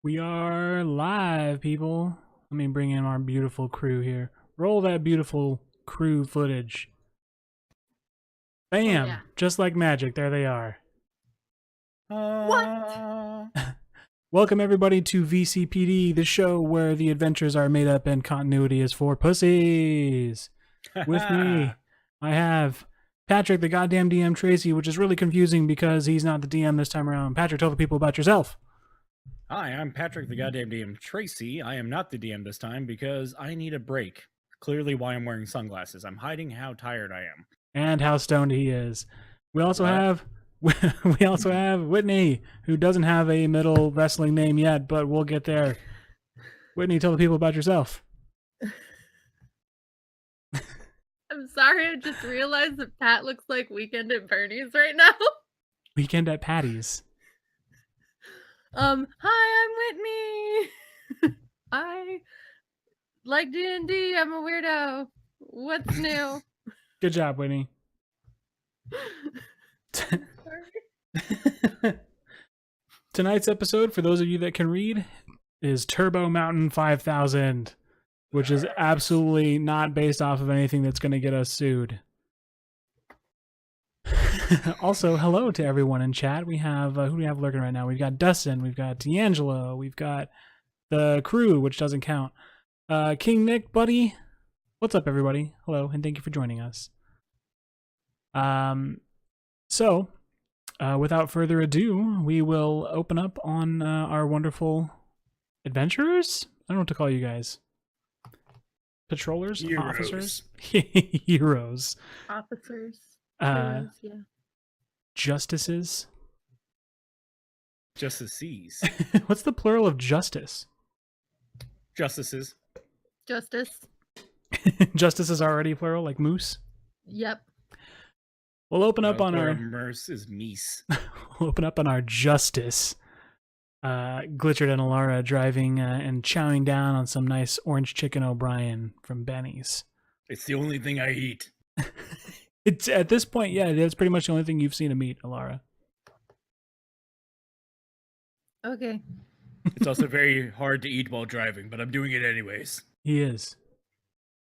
We are live, people. Let me bring in our beautiful crew here. Roll that beautiful crew footage. Bam! Oh, yeah. Just like magic, there they are. What? Welcome, everybody, to VCPD, the show where the adventures are made up and continuity is for pussies. With me, I have Patrick, the goddamn DM Tracy, which is really confusing because he's not the DM this time around. Patrick, tell the people about yourself. Hi, I'm Patrick, the goddamn DM Tracy. I am not the DM this time because I need a break. Clearly why I'm wearing sunglasses. I'm hiding how tired I am. And how stoned he is. We also What? have Whitney, who doesn't have a middle wrestling name yet, but we'll get there. Whitney, tell the people about yourself. I'm sorry, I just realized that Pat looks like Weekend at Bernie's right now. Weekend at Patty's. Hi, I'm Whitney. I like D&D. I'm a weirdo. What's new? Good job, Whitney. Sorry. Tonight's episode, for those of you that can read, is Turbo Mountain 5000, which is absolutely not based off of anything that's going to get us sued. Also, hello to everyone in chat. We have, who do we have lurking right now? We've got Dustin, we've got D'Angelo, we've got the crew, which doesn't count. King Nick, buddy. What's up, everybody? Hello, and thank you for joining us. So, without further ado, we will open up on our wonderful adventurers? I don't know what to call you guys. Patrollers? Heroes. Officers? Heroes. Officers. Uh, yeah. Justices? Justices. What's the plural of justice? Justices. Justice. Justice is already plural, like moose? Yep. We'll open up on our... Merce is meese. We'll open up on our justice. Glichard and Elara driving and chowing down on some nice orange chicken O'Brien from Benny's. It's the only thing I eat. It's at this point, yeah, that's pretty much the only thing you've seen him eat, Elara. Okay. It's also very hard to eat while driving, but I'm doing it anyways. He is.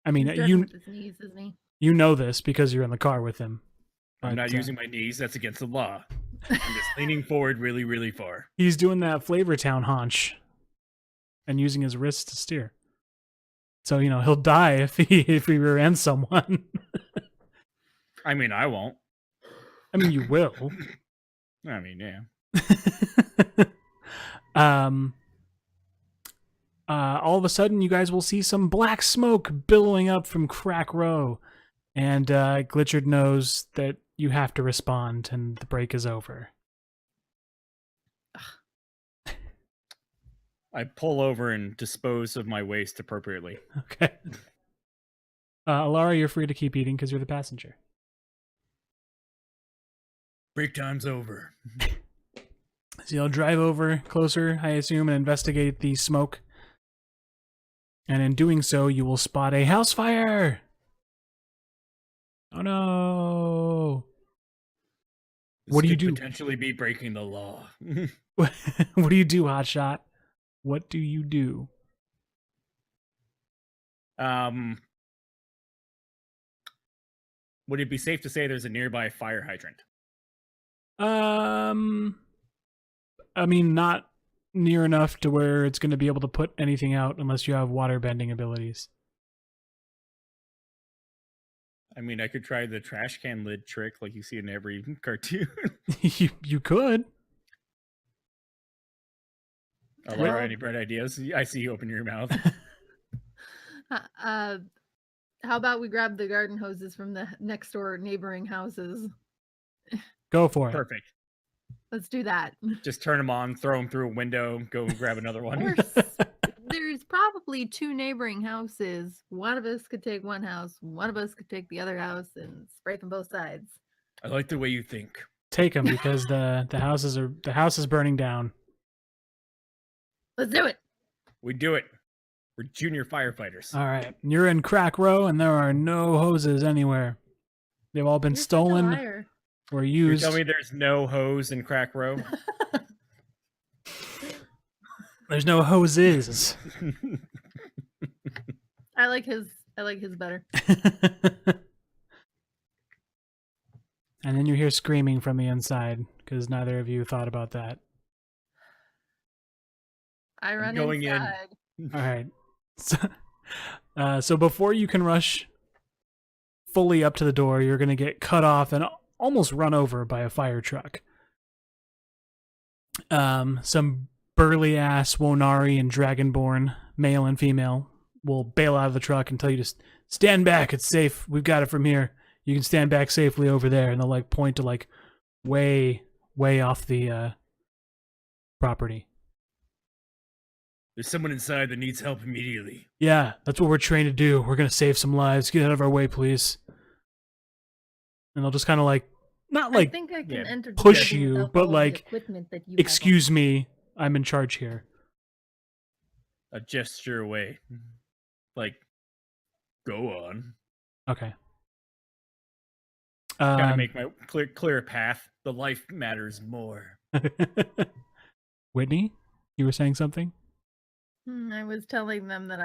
I mean, He's driving with his knees, isn't he? you know this because you're in the car with him. I'm But, not using my knees. That's against the law. I'm just leaning forward really, really far. He's doing that Flavortown haunch and using his wrists to steer. So, you know, he'll die if he rear ends someone. I mean, I won't. I mean, you will. I mean, yeah. All of a sudden, you guys will see some black smoke billowing up from Crack Row, and Glichard knows that you have to respond, and the break is over. I pull over and dispose of my waste appropriately. Okay. Elara, you're free to keep eating because you're the passenger. Break time's over. So you'll drive over closer, I assume, and investigate the smoke. And in doing so, you will spot a house fire. Oh no! This What do you could do? Potentially be breaking the law. What do you do, Hotshot? What do you do? Would it be safe to say there's a nearby fire hydrant? I mean, not near enough to where it's going to be able to put anything out unless you have water bending abilities. I mean, I could try the trash can lid trick like you see in every cartoon. you could. Elara, any bright ideas? I see you open your mouth. How about we grab the garden hoses from the next door neighboring houses? Go for it. Perfect. Let's do that. Just turn them on, throw them through a window, go grab another one. There's probably two neighboring houses. One of us could take one house, one of us could take the other house and spray from both sides. I like the way you think. Take them because the house is burning down. Let's do it. We do it. We're junior firefighters. All right, you're in Crack Row, and there are no hoses anywhere. They've all been You're such a stolen liar. or You used. tell me there's no hose in Crack Row? There's no hoses. I like his better. And then you hear screaming from the inside because neither of you thought about that. I run going in. inside. All right. So before you can rush fully up to the door, you're going to get cut off and almost run over by a fire truck. Some burly ass Wonari and Dragonborn, male and female, will bail out of the truck and tell you to stand back. It's safe. We've got it from here. You can stand back safely over there. And they'll like point to like way off the property. There's someone inside that needs help immediately. Yeah, that's what we're trained to do. We're going to save some lives. Get out of our way, please. And they'll just kind of like, not like I think I can enter the push building you, without but all the like, equipment that you have excuse me, I'm in charge here. A gesture away. Like, go on. Okay. Gotta make my clear path. The life matters more. Whitney, you were saying something? I was telling them that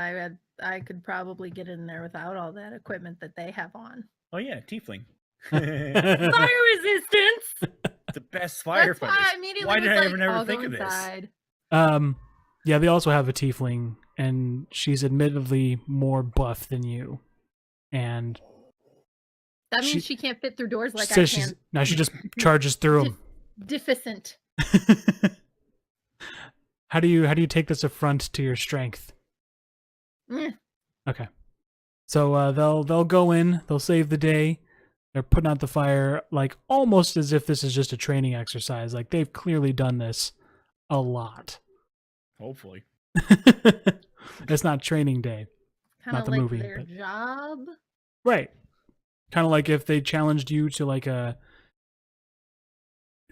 I could probably get in there without all that equipment that they have on. Oh yeah, tiefling. Fire resistance. The best That's why firefighters. I immediately Why was did I like, ever never I'll think go of this? inside. Yeah, they also have a tiefling, and she's admittedly more buff than you. And That means she can't fit through doors like I says can. now she just charges through them. Deficient. How do you take this affront to your strength? Mm. Okay. So they'll go in, they'll save the day. They're putting out the fire like almost as if this is just a training exercise. Like they've clearly done this a lot. Hopefully. It's not training day. Kind Not of the like movie, their but- job. Right. Kind of like if they challenged you to like a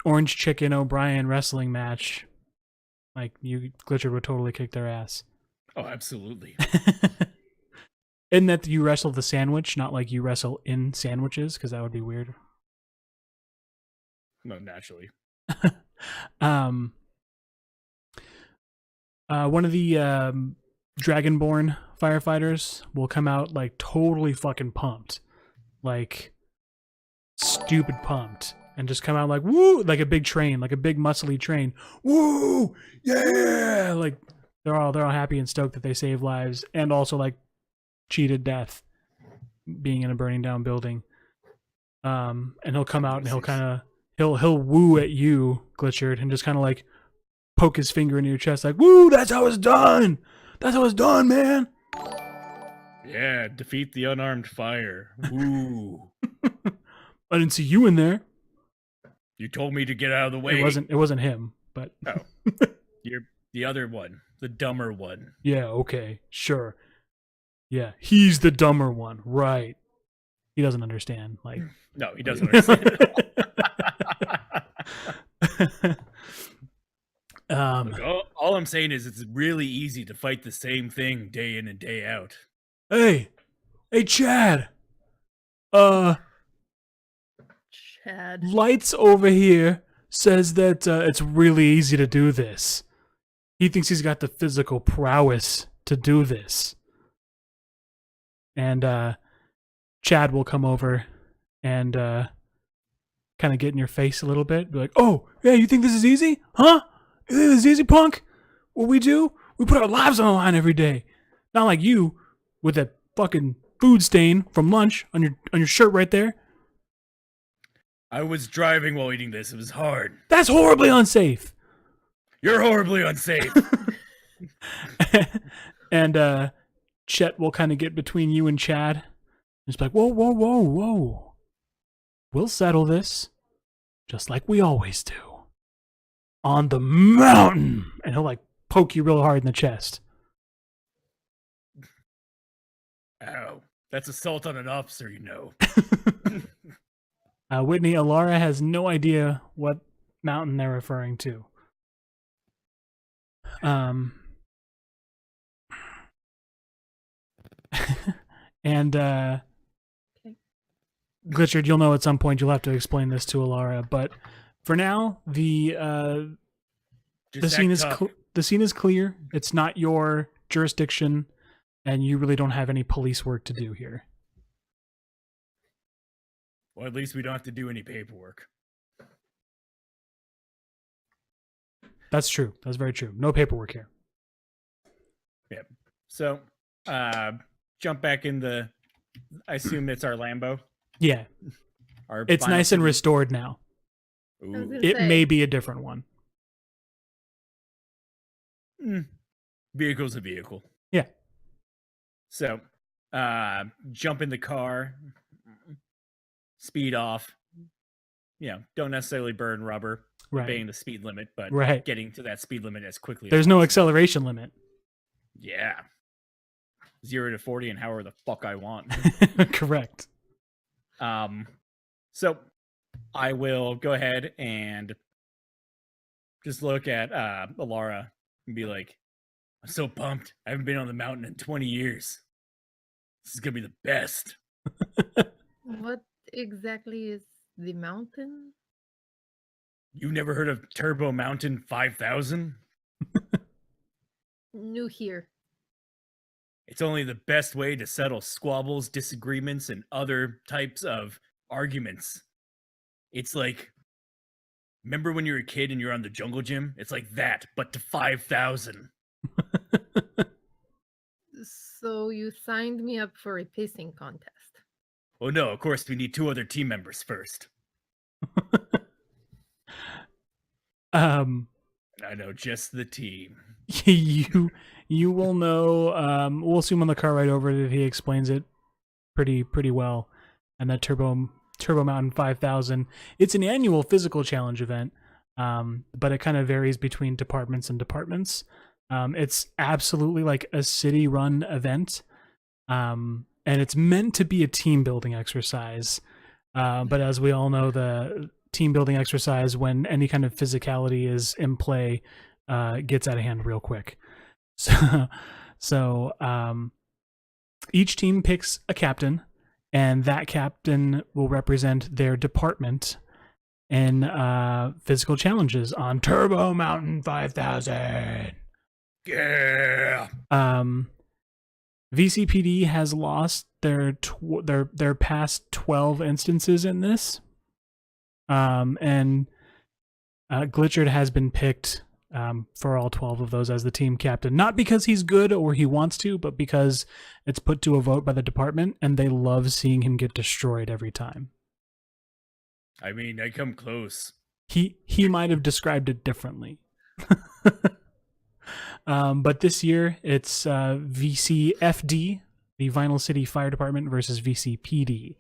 Orange Chicken O'Brien wrestling match. Like you, Glichard would totally kick their ass. Oh, absolutely. Isn't that you wrestle the sandwich, not like you wrestle in sandwiches, because that would be weird. No, naturally. One of the Dragonborn firefighters will come out like totally fucking pumped, like stupid pumped, and just come out like woo, like a big train, like a big muscly train. Woo, yeah! Like they're all happy and stoked that they saved lives, and also like cheated death, being in a burning down building. And he'll come out and he'll kind of he'll woo at you, Glichard, and just kind of like poke his finger into your chest, like woo, that's how it's done. That's how it's done, man. Yeah, defeat the unarmed fire. Woo. I didn't see you in there. You told me to get out of the way. It wasn't him, but You're the other one, the dumber one. yeah, okay, sure. Yeah, he's the dumber one, right? He doesn't understand. Like, No, he doesn't understand at all. Look, all I'm saying is it's really easy to fight the same thing day in and day out. Hey, Chad. Chad. Lights over here says that it's really easy to do this. He thinks he's got the physical prowess to do this. And Chad will come over and kind of get in your face a little bit. Be like, oh, yeah, you think this is easy? Huh? You think this is easy, punk? What we do? We put our lives on the line every day. Not like you with that fucking food stain from lunch on your shirt right there. I was driving while eating this. It was hard. That's horribly unsafe. You're horribly unsafe. And Chet will kind of get between you and Chad. He's like, whoa. We'll settle this just like we always do. On the mountain. And he'll like poke you real hard in the chest. Ow. That's assault on an officer, you know. Whitney, Elara has no idea what mountain they're referring to. And Glichard, you'll know at some point you'll have to explain this to Elara, but for now, the scene is the scene is clear. It's not your jurisdiction, and you really don't have any police work to do here. Well, at least we don't have to do any paperwork. That's true. That's very true. No paperwork here. Yeah. So, jump back in the. I assume it's our Lambo. Yeah, Our it's final nice and city- restored now. I was Ooh. gonna It say, may be a different one. Vehicle's a vehicle. Yeah. So, jump in the car, speed off. Don't necessarily burn rubber, Right. obeying the speed limit, but Right. getting to that speed limit as quickly There's as no possible. acceleration limit. Yeah. 0 to 40 and however the fuck I want. Correct. So I will go ahead and just look at Elara and be like, I'm so pumped. I haven't been on the mountain in 20 years. This is gonna be the best. what exactly is the mountain? You never heard of Turbo Mountain 5000? New here. It's only the best way to settle squabbles, disagreements, and other types of arguments. It's like, remember when you were a kid and you're on the jungle gym? It's like that, but to 5,000. So you signed me up for a pacing contest. Oh no, of course we need 2 other team members first. I know just the team. You will know. We'll assume on the car ride over that he explains it pretty well. And that Turbo Mountain 5000. It's an annual physical challenge event, but it kind of varies between departments and departments. It's absolutely like a city-run event, and it's meant to be a team-building exercise. But as we all know, the team-building exercise, when any kind of physicality is in play, gets out of hand real quick. So each team picks a captain, and that captain will represent their department in physical challenges on Turbo Mountain 5000. Yeah. VCPD has lost their past 12 instances in this, and Glichard has been picked for all 12 of those as the team captain, not because he's good or he wants to, but because it's put to a vote by the department, and they love seeing him get destroyed every time. I mean, I come close. He might have described it differently. But this year it's VCFD, the Vinyl City Fire Department, versus VCPD.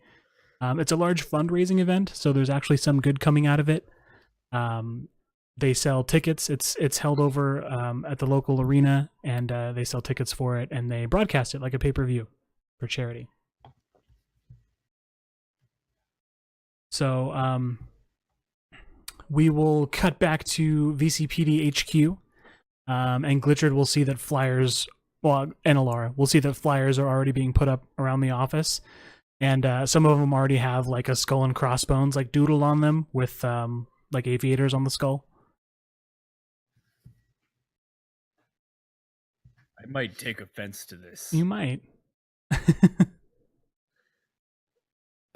It's a large fundraising event, so there's actually some good coming out of it. They sell tickets. It's held over at the local arena, and they sell tickets for it, and they broadcast it like a pay-per-view for charity. So we will cut back to VCPD HQ, and Glichard will see that flyers, and Elara will see that flyers are already being put up around the office, and some of them already have like a skull and crossbones like doodled on them with like aviators on the skull. I might take offense to this. You might.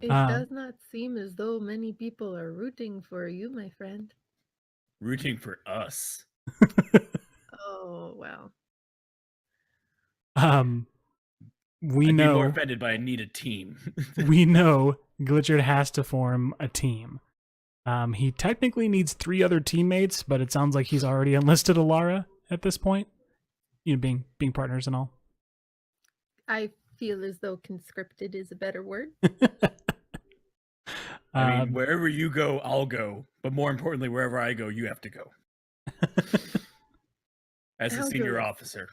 It does not seem as though many people are rooting for you, my friend. Rooting for us. Oh, well. We I'd know be more offended by I need a team. we know Glichard has to form a team. He technically needs 3 other teammates, but it sounds like he's already enlisted Elara at this point. You know, being partners and all. I feel as though conscripted is a better word. I mean, wherever you go, I'll go. But more importantly, wherever I go, you have to go. As a I'll senior go. officer.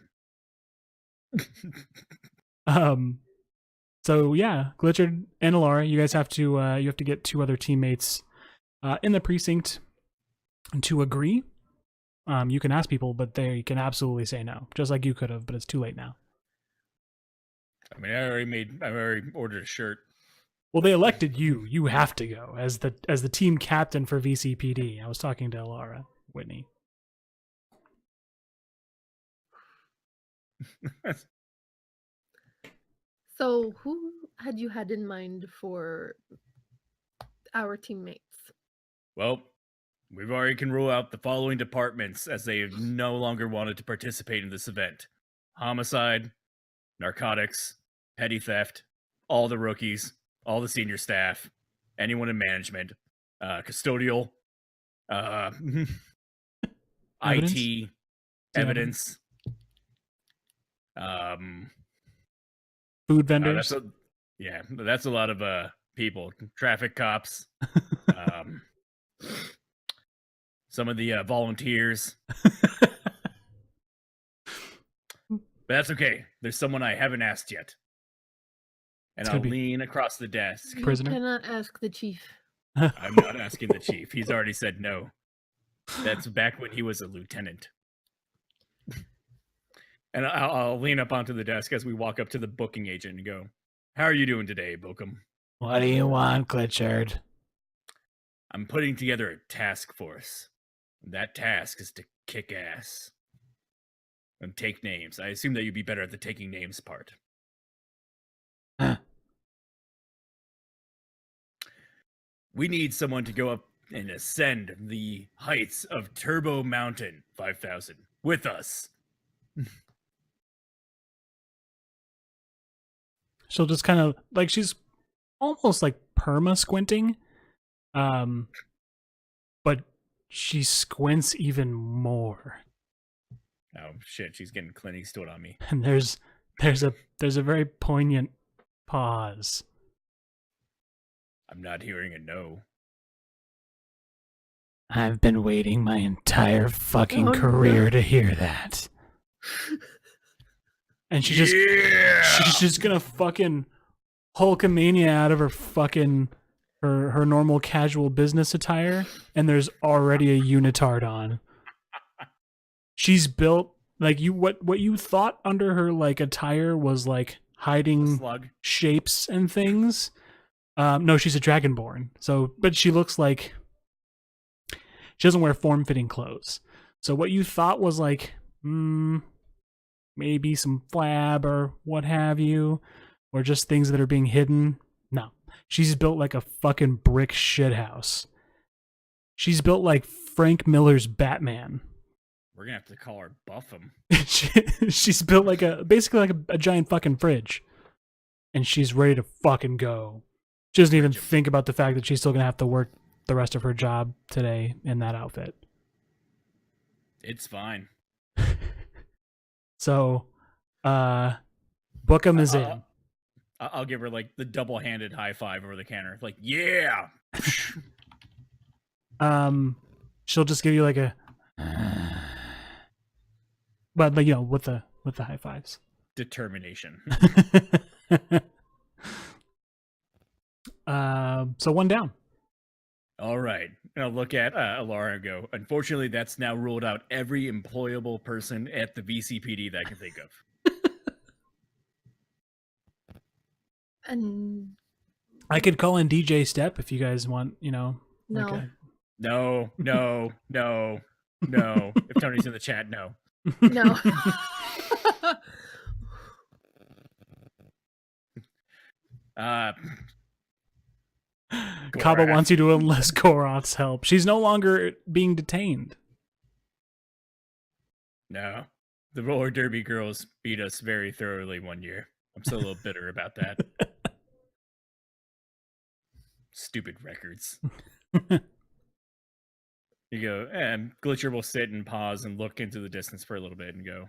So yeah, Glichard and Elara, you guys have to get 2 other teammates in the precinct to agree. You can ask people, but they can absolutely say no, just like you could have, but it's too late now. I mean, I already ordered a shirt. Well, they elected you. You have to go as the team captain for VCPD. I was talking to Elara, Whitney. So, who had you had in mind for our teammates? Well, we've already can rule out the following departments as they no longer wanted to participate in this event: homicide, narcotics, petty theft, all the rookies, all the senior staff, anyone in management, custodial, Evidence? IT, evidence. Food That's vendors. that's a lot of people. Traffic cops, some of the volunteers. But that's okay. There's someone I haven't asked yet. And It's I'll gonna be- lean across the desk. Prisoner? You cannot ask the chief. I'm not asking the chief. He's already said no. That's back when he was a lieutenant. And I'll lean up onto the desk as we walk up to the booking agent and go, "How are you doing today, Bookham?" What do you want, Glichard? "I'm putting together a task force. That task is to kick ass and take names. I assume that you'd be better at the taking names part." Huh. "We need someone to go up and ascend the heights of Turbo Mountain 5000 with us." She'll just kind of like she's almost like perma squinting, but she squints even more, Oh shit, she's getting Clint Eastwood on me. and there's a very poignant pause. I'm not hearing a no. I've been waiting my entire fucking Oh, career no. to hear that. And she's just gonna fucking Hulkamania out of her fucking her normal casual business attire, and there's already a unitard on. She's built like what you thought under her like attire was like hiding Slug. shapes and things. No, she's a dragonborn. So, but she looks like she doesn't wear form-fitting clothes. So what you thought was like, maybe some flab or what have you, or just things that are being hidden. No, she's built like a fucking brick shithouse. She's built like Frank Miller's Batman. We're gonna have to call her Buffum. She's built like basically like a giant fucking fridge, and she's ready to fucking go. She doesn't even think about the fact that she's still gonna have to work the rest of her job today in that outfit. It's fine. So, Bookham is in. I'll give her like the double-handed high five over the counter. Like, yeah. She'll just give you like a, but like, you know, with the high fives. Determination. So one down. All right. And I'll look at Elara and go, "Unfortunately, that's now ruled out every employable person at the VCPD that I can think of." And I could call in DJ Step if you guys want, you know. no, Like No. If Tony's in the chat, no. no. Kaba Gorath. wants you to enlist Goroth's help. She's no longer being detained. No. The roller derby girls beat us very thoroughly one year. I'm still a little bitter about that. Stupid records. You go, and Glitcher will sit and pause and look into the distance for a little bit and go,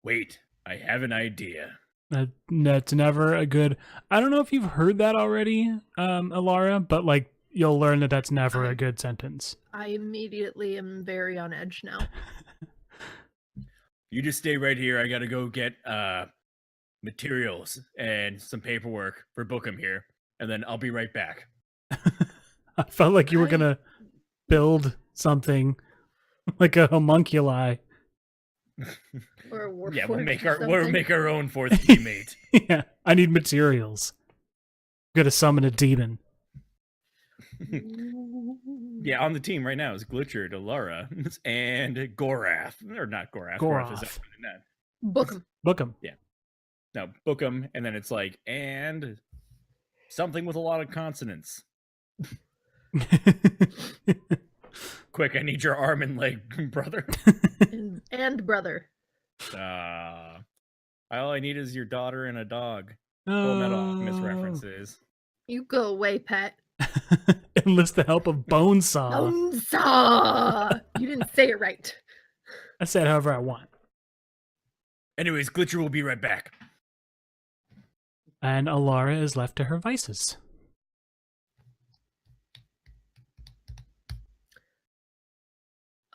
"Wait, I have an idea." That's never a good. I don't know if you've heard that already, Elara, but like you'll learn that that's never a good sentence. I immediately am very on edge now. You just stay right here. I gotta go get materials and some paperwork for Bookham here, and then I'll be right back. I felt like you were gonna build something like a homunculi. Or a warforged Yeah, we'll make or something. our own fourth teammate. Yeah, I need materials. I'm gonna summon a demon. Yeah, Yeah, on the team right now is Glichard, Elara, and Gorath. Or not Gorath. Gorath is Goroth. not. Book him. Book him. No, book them, and then it's like, and something with a lot of consonants. Quick, I need your arm and leg, brother. And brother. All I need is your daughter and a dog. Full Metal Alchemist references. You go away, Pat. Enlist the help of Bonesaw. Bonesaw! You didn't say it right. I said however I want. Anyways, Glitcher will be right back. And Elara is left to her vices.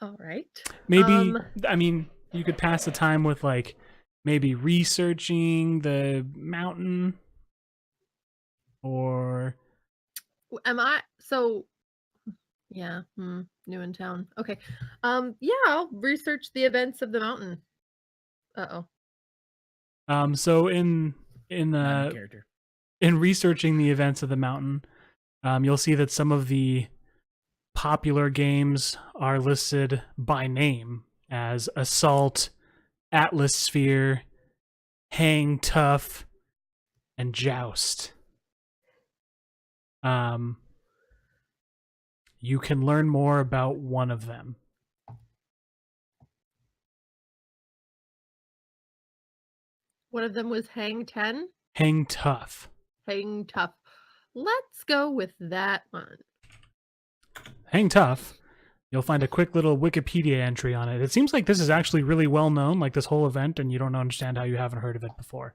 All right. Maybe, I mean, you could pass the time with, like, maybe researching the mountain. Or... Am I so? Yeah, new in town. Okay. Yeah, I'll research the events of the mountain. So in Character. researching the events of the mountain, you'll see that some of the popular games are listed by name as Assault, Atlas Sphere, Hang Tough, and Joust. You can learn more about one of them. One of them was Hang 10, Hang Tough. Hang Tough. Let's go with that one. Hang Tough. You'll find a quick little Wikipedia entry on it. It seems like this is actually really well known, like this whole event, and you don't understand how you haven't heard of it before.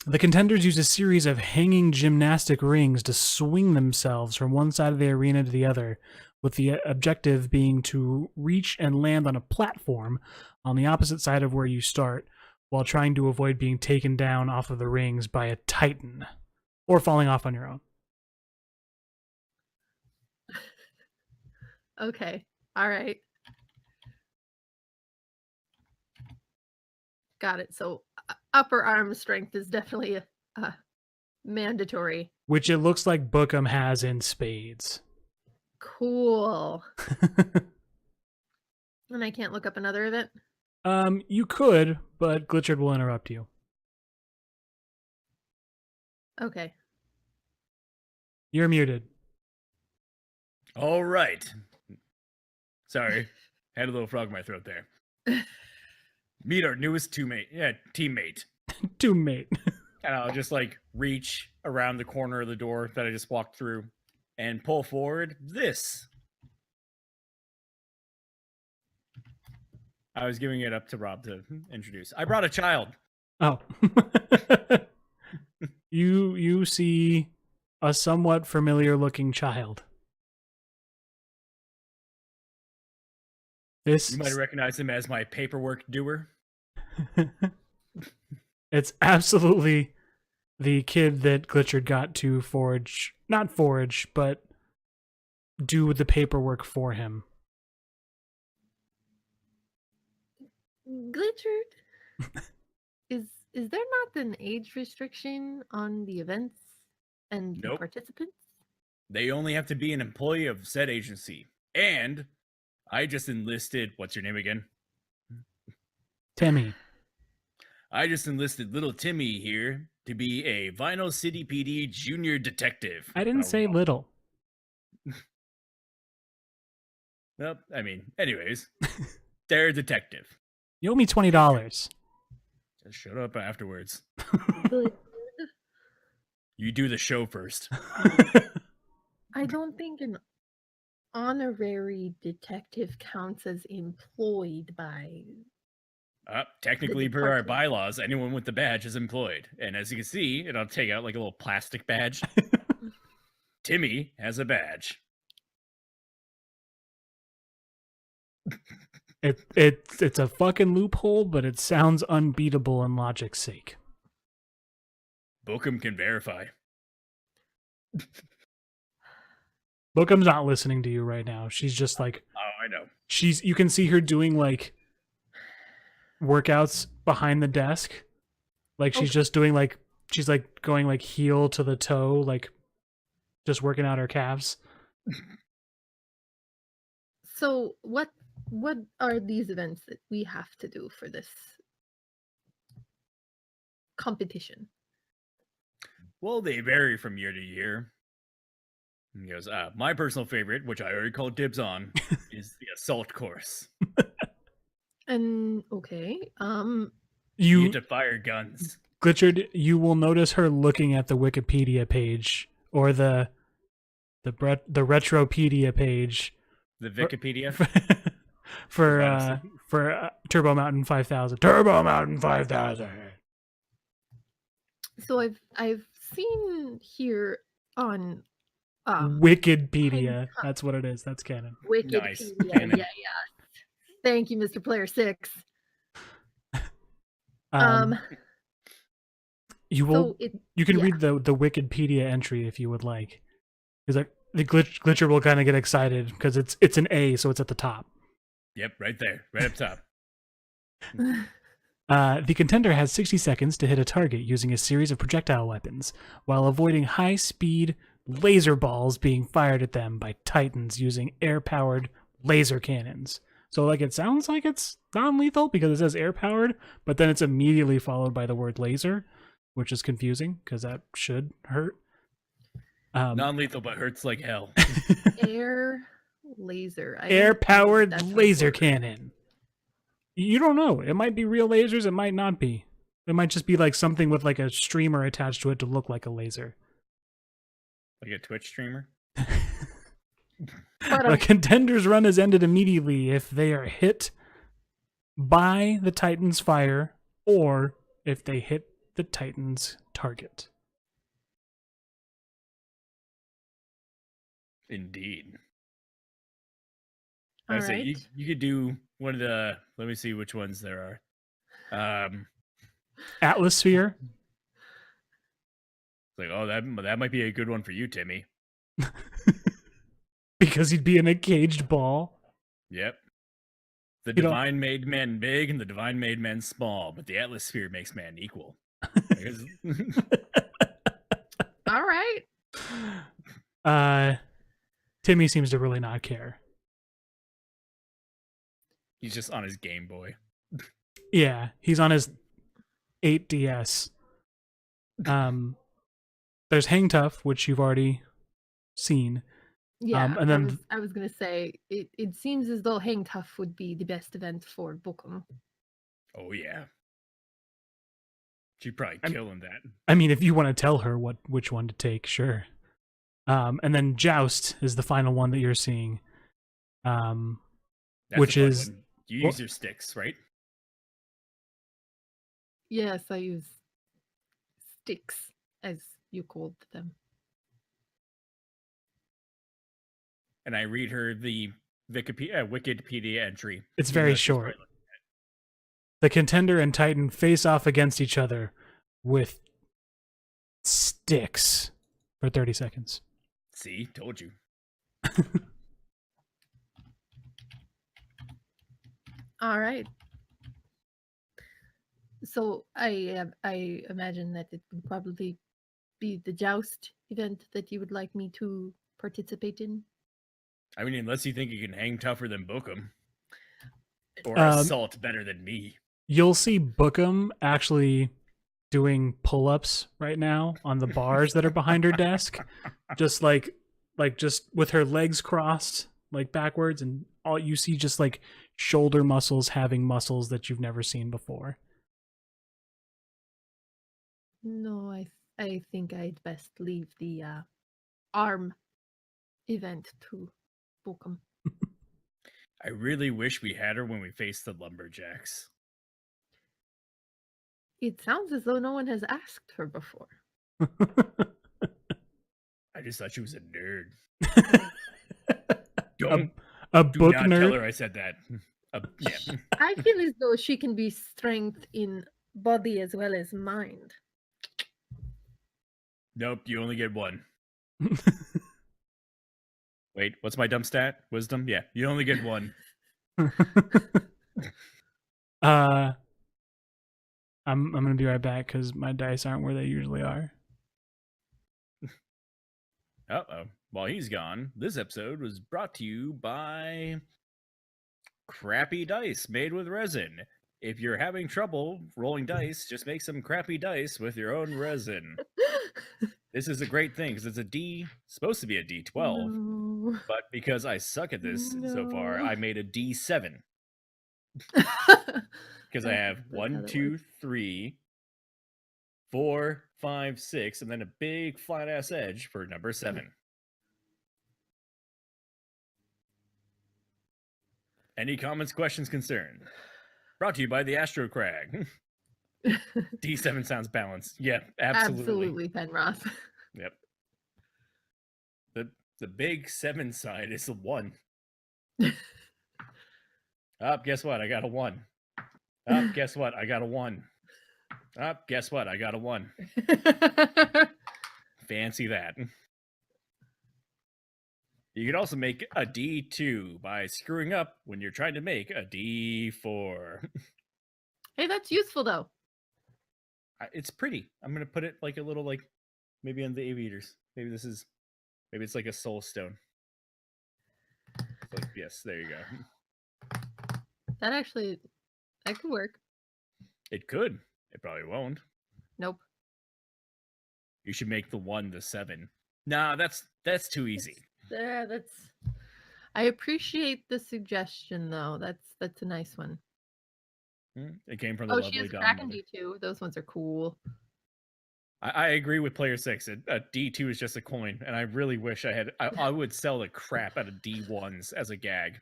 The contenders use a series of hanging gymnastic rings to swing themselves from one side of the arena to the other, with the objective being to reach and land on a platform on the opposite side of where you start, while trying to avoid being taken down off of the rings by a titan, or falling off on your own. Okay. All right. Got it. So upper arm strength is definitely a mandatory. Which it looks like Bookham has in spades. Cool. And I can't look up another event? You could, but Glichard will interrupt you. Okay. You're muted. All right. Sorry. Had a little frog in my throat there. Meet our newest teammate. Teammate. And I'll just like reach around the corner of the door that I just walked through and pull forward this. I was giving it up to Rob to introduce. I brought a child. Oh. You see a somewhat familiar looking child. You might recognize him as my paperwork doer. It's absolutely the kid that Glichard got to not forge, but do the paperwork for him. Glichard, is there not an age restriction on the events and the Nope. participants? They only have to be an employee of said agency. And I just enlisted, what's your name again? Timmy. I just enlisted little Timmy here to be a Vinyl City PD junior detective. I didn't say little. Nope. I mean, anyways, they're a detective. You owe me $20. Just shut up afterwards. Good. You do the show first. I don't think an honorary detective counts as employed by... Technically, per our bylaws, anyone with the badge is employed. And as you can see, and I'll take out like a little plastic badge. Timmy has a badge. It's a fucking loophole, but it sounds unbeatable in logic's sake. Bookham can verify. Bookham's not listening to you right now. She's just like, Oh, I know. you can see her doing like workouts behind the desk. Like she's just doing like, she's like going like heel to the toe, like just working out her calves. So what are these events that we have to do for this competition? Well, they vary from year to year. And he goes, my personal favorite, which I already called dibs on, is the assault course. And okay, You You, get to fire guns. Glichard, you will notice her looking at the Wikipedia page or the Retropedia page The Wikipedia. for Turbo Mountain 5000. Turbo Mountain 5000. so I've seen here on Wikipedia. That's what it is. That's canon. Wikipedia. Nice. Yeah. Thank you, Mr. Player 6. You will. So You can yeah. read the Wikipedia entry if you would like, because the Glitcher will kind of get excited because it's an A, so it's at the top. Yep, right there, right up top. The contender has 60 seconds to hit a target using a series of projectile weapons, while avoiding high-speed laser balls being fired at them by Titans using air-powered laser cannons. So, like, it sounds like it's non-lethal because it says air-powered, but then it's immediately followed by the word laser, which is confusing because that should hurt. Non-lethal, but hurts like hell. Air laser. I don't think Air-powered that's a laser word. cannon. You don't know. It might be real lasers. It might not be. It might just be like something with like a streamer attached to it to look like a laser. Like a Twitch streamer. The contender's run is ended immediately if they are hit by the Titan's fire or if they hit the Titan's target. Indeed. All I say right. you could do one of the. Let me see which ones there are. Atmosphere. Like, oh, that might be a good one for you, Timmy. Because he'd be in a caged ball. Yep. The You know- divine made men big and the divine made men small, but the atmosphere makes man equal. All right. Timmy seems to really not care. He's just on his Game Boy. Yeah, he's on his 8DS. There's Hang Tough, which you've already seen. Yeah. and then- I was gonna say it seems as though Hang Tough would be the best event for Bookham. Oh yeah. She'd probably kill him that. I mean, if you want to tell her which one to take, sure. And then Joust is the final one that you're seeing. That's Which the fun is- one. You use your sticks, right? Yes, I use sticks, as you called them. And I read her the Wikipedia entry. It's even very though she's short. probably The contender and Titan face off against each other with sticks for 30 seconds. See, told you. All right. So I imagine that it would probably be the joust event that you would like me to participate in. I mean, unless you think you can hang tougher than Bookham. Or Um, assault better than me. You'll see Bookham actually doing pull-ups right now on the bars that are behind her desk, just like just with her legs crossed like backwards, and all you see just like shoulder muscles having muscles that you've never seen before. No, I think I'd best leave the arm event to Bookham. I really wish we had her when we faced the lumberjacks. It sounds as though no one has asked her before. I just thought she was a nerd. a Don't book do not tell nerd. her I said that. Yeah. I feel as though she can be strength in body as well as mind. Nope, you only get one. Wait, what's my dumb stat? Wisdom? Yeah, you only get one. I'm gonna be right back because my dice aren't where they usually are. Uh-oh. while he's gone, this episode was brought to you by crappy dice made with resin. If you're having trouble rolling dice, just make some crappy dice with your own resin. This is a great thing because it's supposed to be a D12, No. but because I suck at this so far, No. I made a D7 because I have That's how 1, that 2, works. 3, 4, 5, 6, and then a big flat ass edge for number 7. Any comments, questions, concerns? Brought to you by the Astro Crag. D7 sounds balanced. Yeah, absolutely. Penroth. Yep. The big 7 side is the 1. Guess what? I got a 1. Guess what? I got a 1. Guess what? I got a 1. Fancy that. You could also make a D2 by screwing up when you're trying to make a D4. Hey, that's useful though. It's pretty. I'm gonna put it like a little, like, maybe on the aviators. Maybe it's like a soul stone. So, yes, there you go. That could work. It could. It probably won't. Nope. You should make the 1 the 7. Nah, that's too easy. That's. I appreciate the suggestion though. That's a nice one. It came from the Oh, lovely she has Dom Kraken Mother. D2. Those ones are cool. I agree with player 6. A D2 is just a coin, and I really wish I would sell the crap out of D1s as a gag.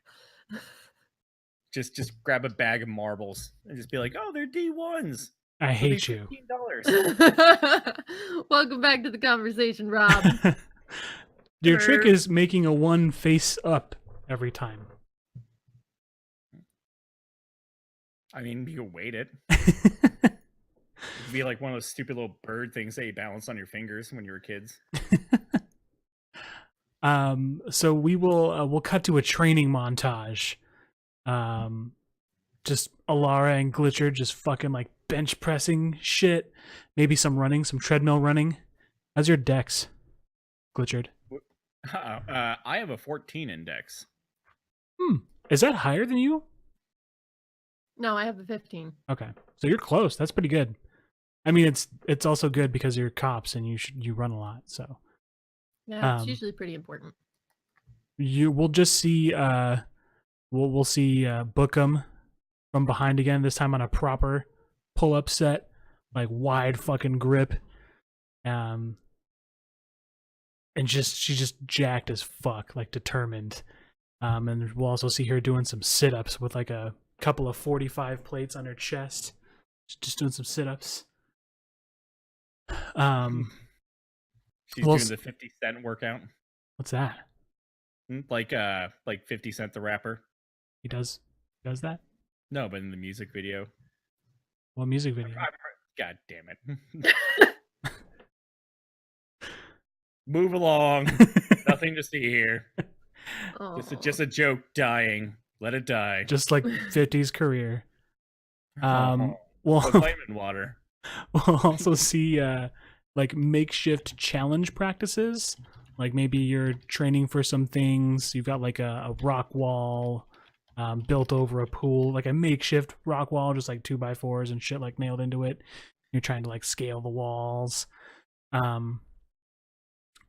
Just grab a bag of marbles and just be like, oh, they're D1s. I hate you. $15. Welcome back to the conversation, Rob. Your trick is making a 1 face up every time. I mean, you can weight it. It'd be like one of those stupid little bird things that you balance on your fingers when you were kids. So we'll cut to a training montage. Just Elara and Glichard just fucking like bench pressing shit. Maybe some running, some treadmill running. How's your dex, Glichard? I have a 14 index. Is that higher than you? No, I have a 15. Okay, so you're close. That's pretty good. I mean, it's also good because you're cops and you run a lot. So Yeah, it's usually pretty important. we'll just see we'll see Bookham from behind again. This time on a proper pull up set, like wide fucking grip, and she's just jacked as fuck, like determined. And we'll also see her doing some sit ups with like a couple of 45 plates on her chest, just doing some sit ups. She's doing the 50 Cent workout. What's that? Like 50 Cent the rapper. He does that? No, but in the music video. What music video? God damn it. Move along. Nothing to see here. Just a joke dying. Let it die. Just like 50's career. Well, vitamin water. We'll also see like makeshift challenge practices. Like maybe you're training for some things. You've got like a rock wall built over a pool, like a makeshift rock wall, just like 2x4s and shit like nailed into it. You're trying to like scale the walls.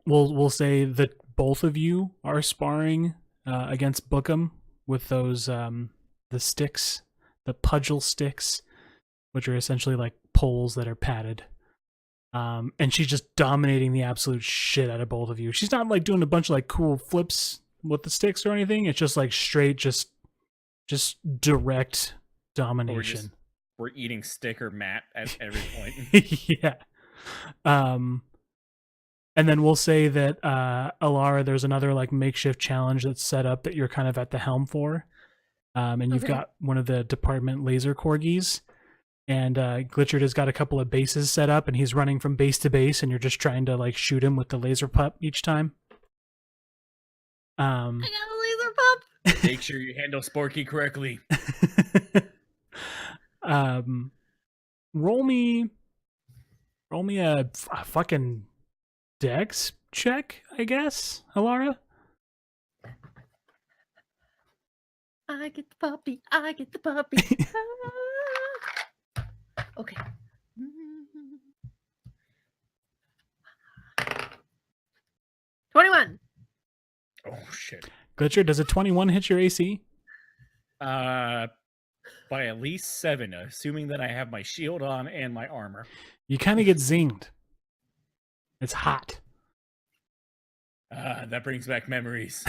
We'll say that both of you are sparring against Bookham with those the sticks, the pudgel sticks, which are essentially like poles that are padded. And she's just dominating the absolute shit out of both of you. She's not like doing a bunch of like cool flips with the sticks or anything. It's just like straight, just direct domination. We're eating stick or mat at every point. Yeah. And then we'll say that Elara, there's another like makeshift challenge that's set up that you're kind of at the helm for. And you've got one of the department laser corgis. And Glichard has got a couple of bases set up, and he's running from base to base, and you're just trying to like shoot him with the laser pup each time. I got a laser pup. Make sure you handle Sporky correctly. Roll me a fucking Dex check, I guess, Elara? I get the puppy. I get the puppy. Ah. Okay. 21. Oh shit. Glitcher, does a 21 hit your AC? By at least 7, assuming that I have my shield on and my armor. You kind of get zinged. It's hot. That brings back memories.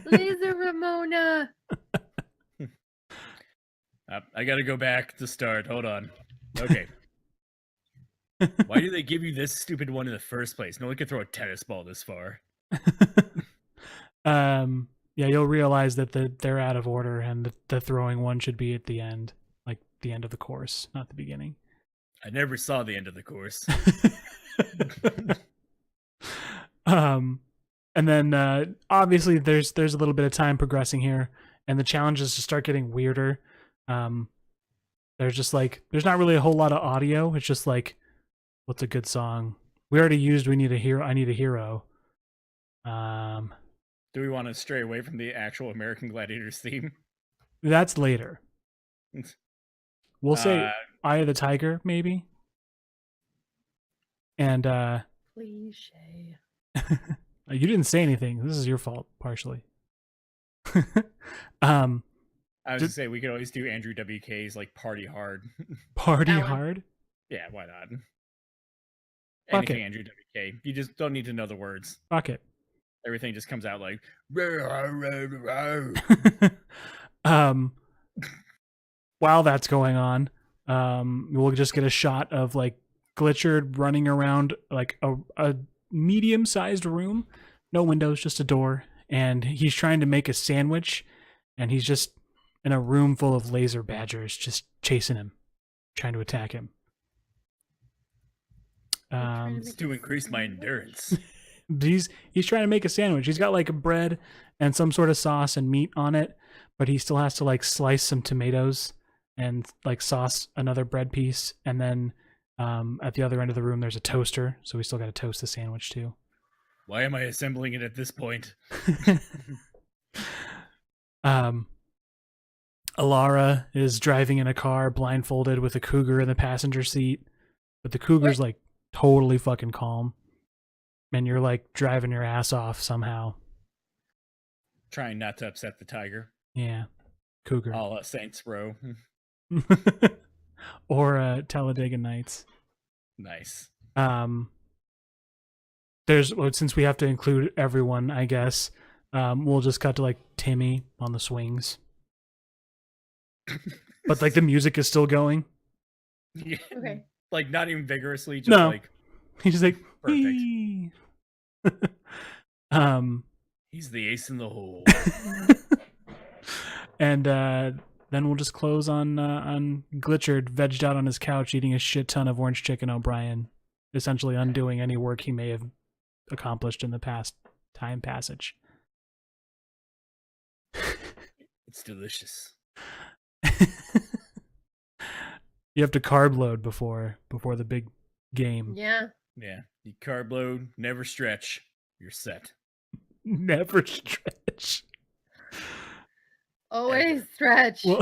Laser Ramona. I gotta go back to start. Hold on. Okay. Why do they give you this stupid one in the first place? No one can throw a tennis ball this far. Yeah, you'll realize that they're out of order, and the throwing one should be at the end, like the end of the course, not the beginning. I never saw the end of the course. And then obviously there's a little bit of time progressing here, and the challenges just start getting weirder. There's just like there's not really a whole lot of audio. It's just like, what's a good song? We already used "We Need a Hero." I need a hero. Do we want to stray away from the actual American Gladiators theme? That's later. We'll say "Eye of the Tiger" maybe. And Cliche. you didn't say anything. This is your fault, partially. I was gonna say we could always do Andrew WK's like "Party Hard." Party That one. hard. Yeah, why not? Fuck Anything it. Andrew WK. You just don't need to know the words. Fuck it. Everything just comes out like. While that's going on, we'll just get a shot of like Glichard running around like a medium-sized room, no windows, just a door, and he's trying to make a sandwich, and he's just in a room full of laser badgers just chasing him, trying to attack him. It's to increase my endurance. He's trying to make a sandwich. He's got like a bread and some sort of sauce and meat on it, but he still has to like slice some tomatoes and like sauce another bread piece, and then at the other end of the room there's a toaster, so we still got to toast the sandwich too. Why am I assembling it at this point? Elara is driving in a car blindfolded with a cougar in the passenger seat, but the cougar's like totally fucking calm, and you're like driving your ass off somehow. Trying not to upset the tiger. Yeah, cougar. All Saints Row. Or Talladega Nights. Nice. Since we have to include everyone, I guess, we'll just cut to like Timmy on the swings. But like the music is still going. Yeah. Okay. Like not even vigorously, just No. like He's just like perfect. "Wee." He's the ace in the hole. And then we'll just close on Glichard vegged out on his couch eating a shit ton of orange chicken O'Brien, essentially undoing any work he may have accomplished in the past time passage. It's delicious. You have to carb load before the big game. Yeah. Yeah. You carb load, never stretch. You're set. Never stretch. Always stretch. Well,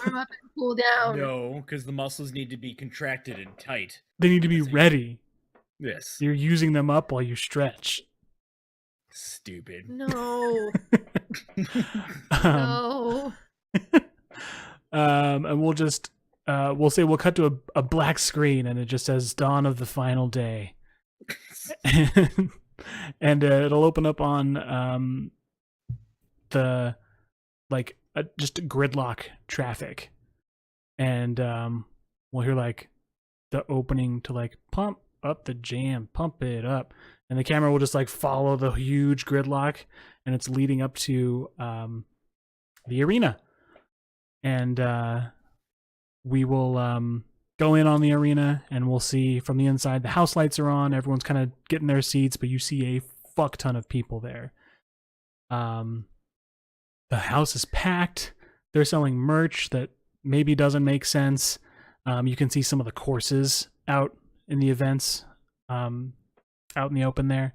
Warm up and cool down. No, because the muscles need to be contracted and tight. they need to be ready. Yes. You're using them up while you stretch. Stupid. No. Um, No. and we'll just we'll cut to a black screen, and it just says "Dawn of the Final Day," and it'll open up on the like just gridlock traffic, and we'll hear like the opening to like pump up the jam, pump it up, and the camera will just like follow the huge gridlock, and it's leading up to the arena, and we will go in on the arena, and we'll see from the inside the house lights are on, everyone's kind of getting their seats, but you see a fuck ton of people there. The house is packed. They're selling merch that maybe doesn't make sense. You can see some of the courses out in the events. out in the open there.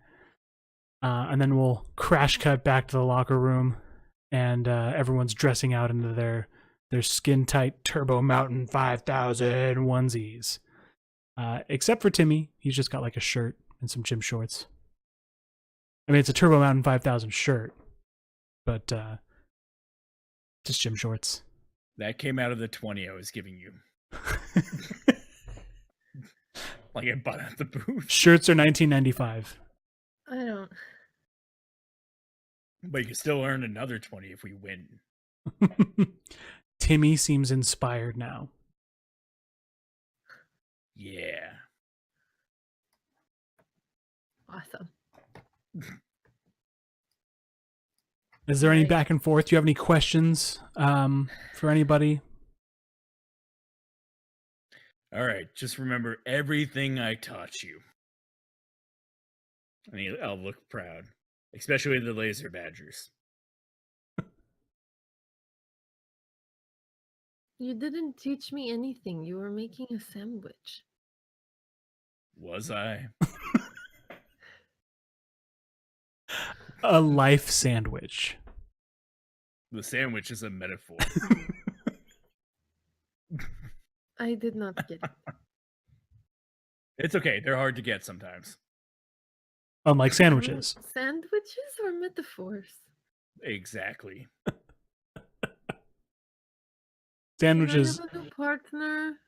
And then we'll crash cut back to the locker room, and everyone's dressing out into their skin tight Turbo Mountain 5000 onesies. Except for Timmy, he's just got like a shirt and some gym shorts. I mean, it's a Turbo Mountain 5000 shirt, but just gym shorts. That came out of the 20 I was giving you. Like I bought at the booth. Shirts are $19.95. I don't. But you can still earn another 20 if we win. Timmy seems inspired now. Yeah. Awesome. Is there any Right. back and forth? Do you have any questions for anybody? All right. Just remember everything I taught you. I'll look proud. Especially the laser badgers. You didn't teach me anything. You were making a sandwich. Was I? A life sandwich. The sandwich is a metaphor. I did not get it. It's okay. They're hard to get sometimes. Unlike sandwiches. Sandwiches or metaphors? Exactly. Sandwiches. Can I have a new partner?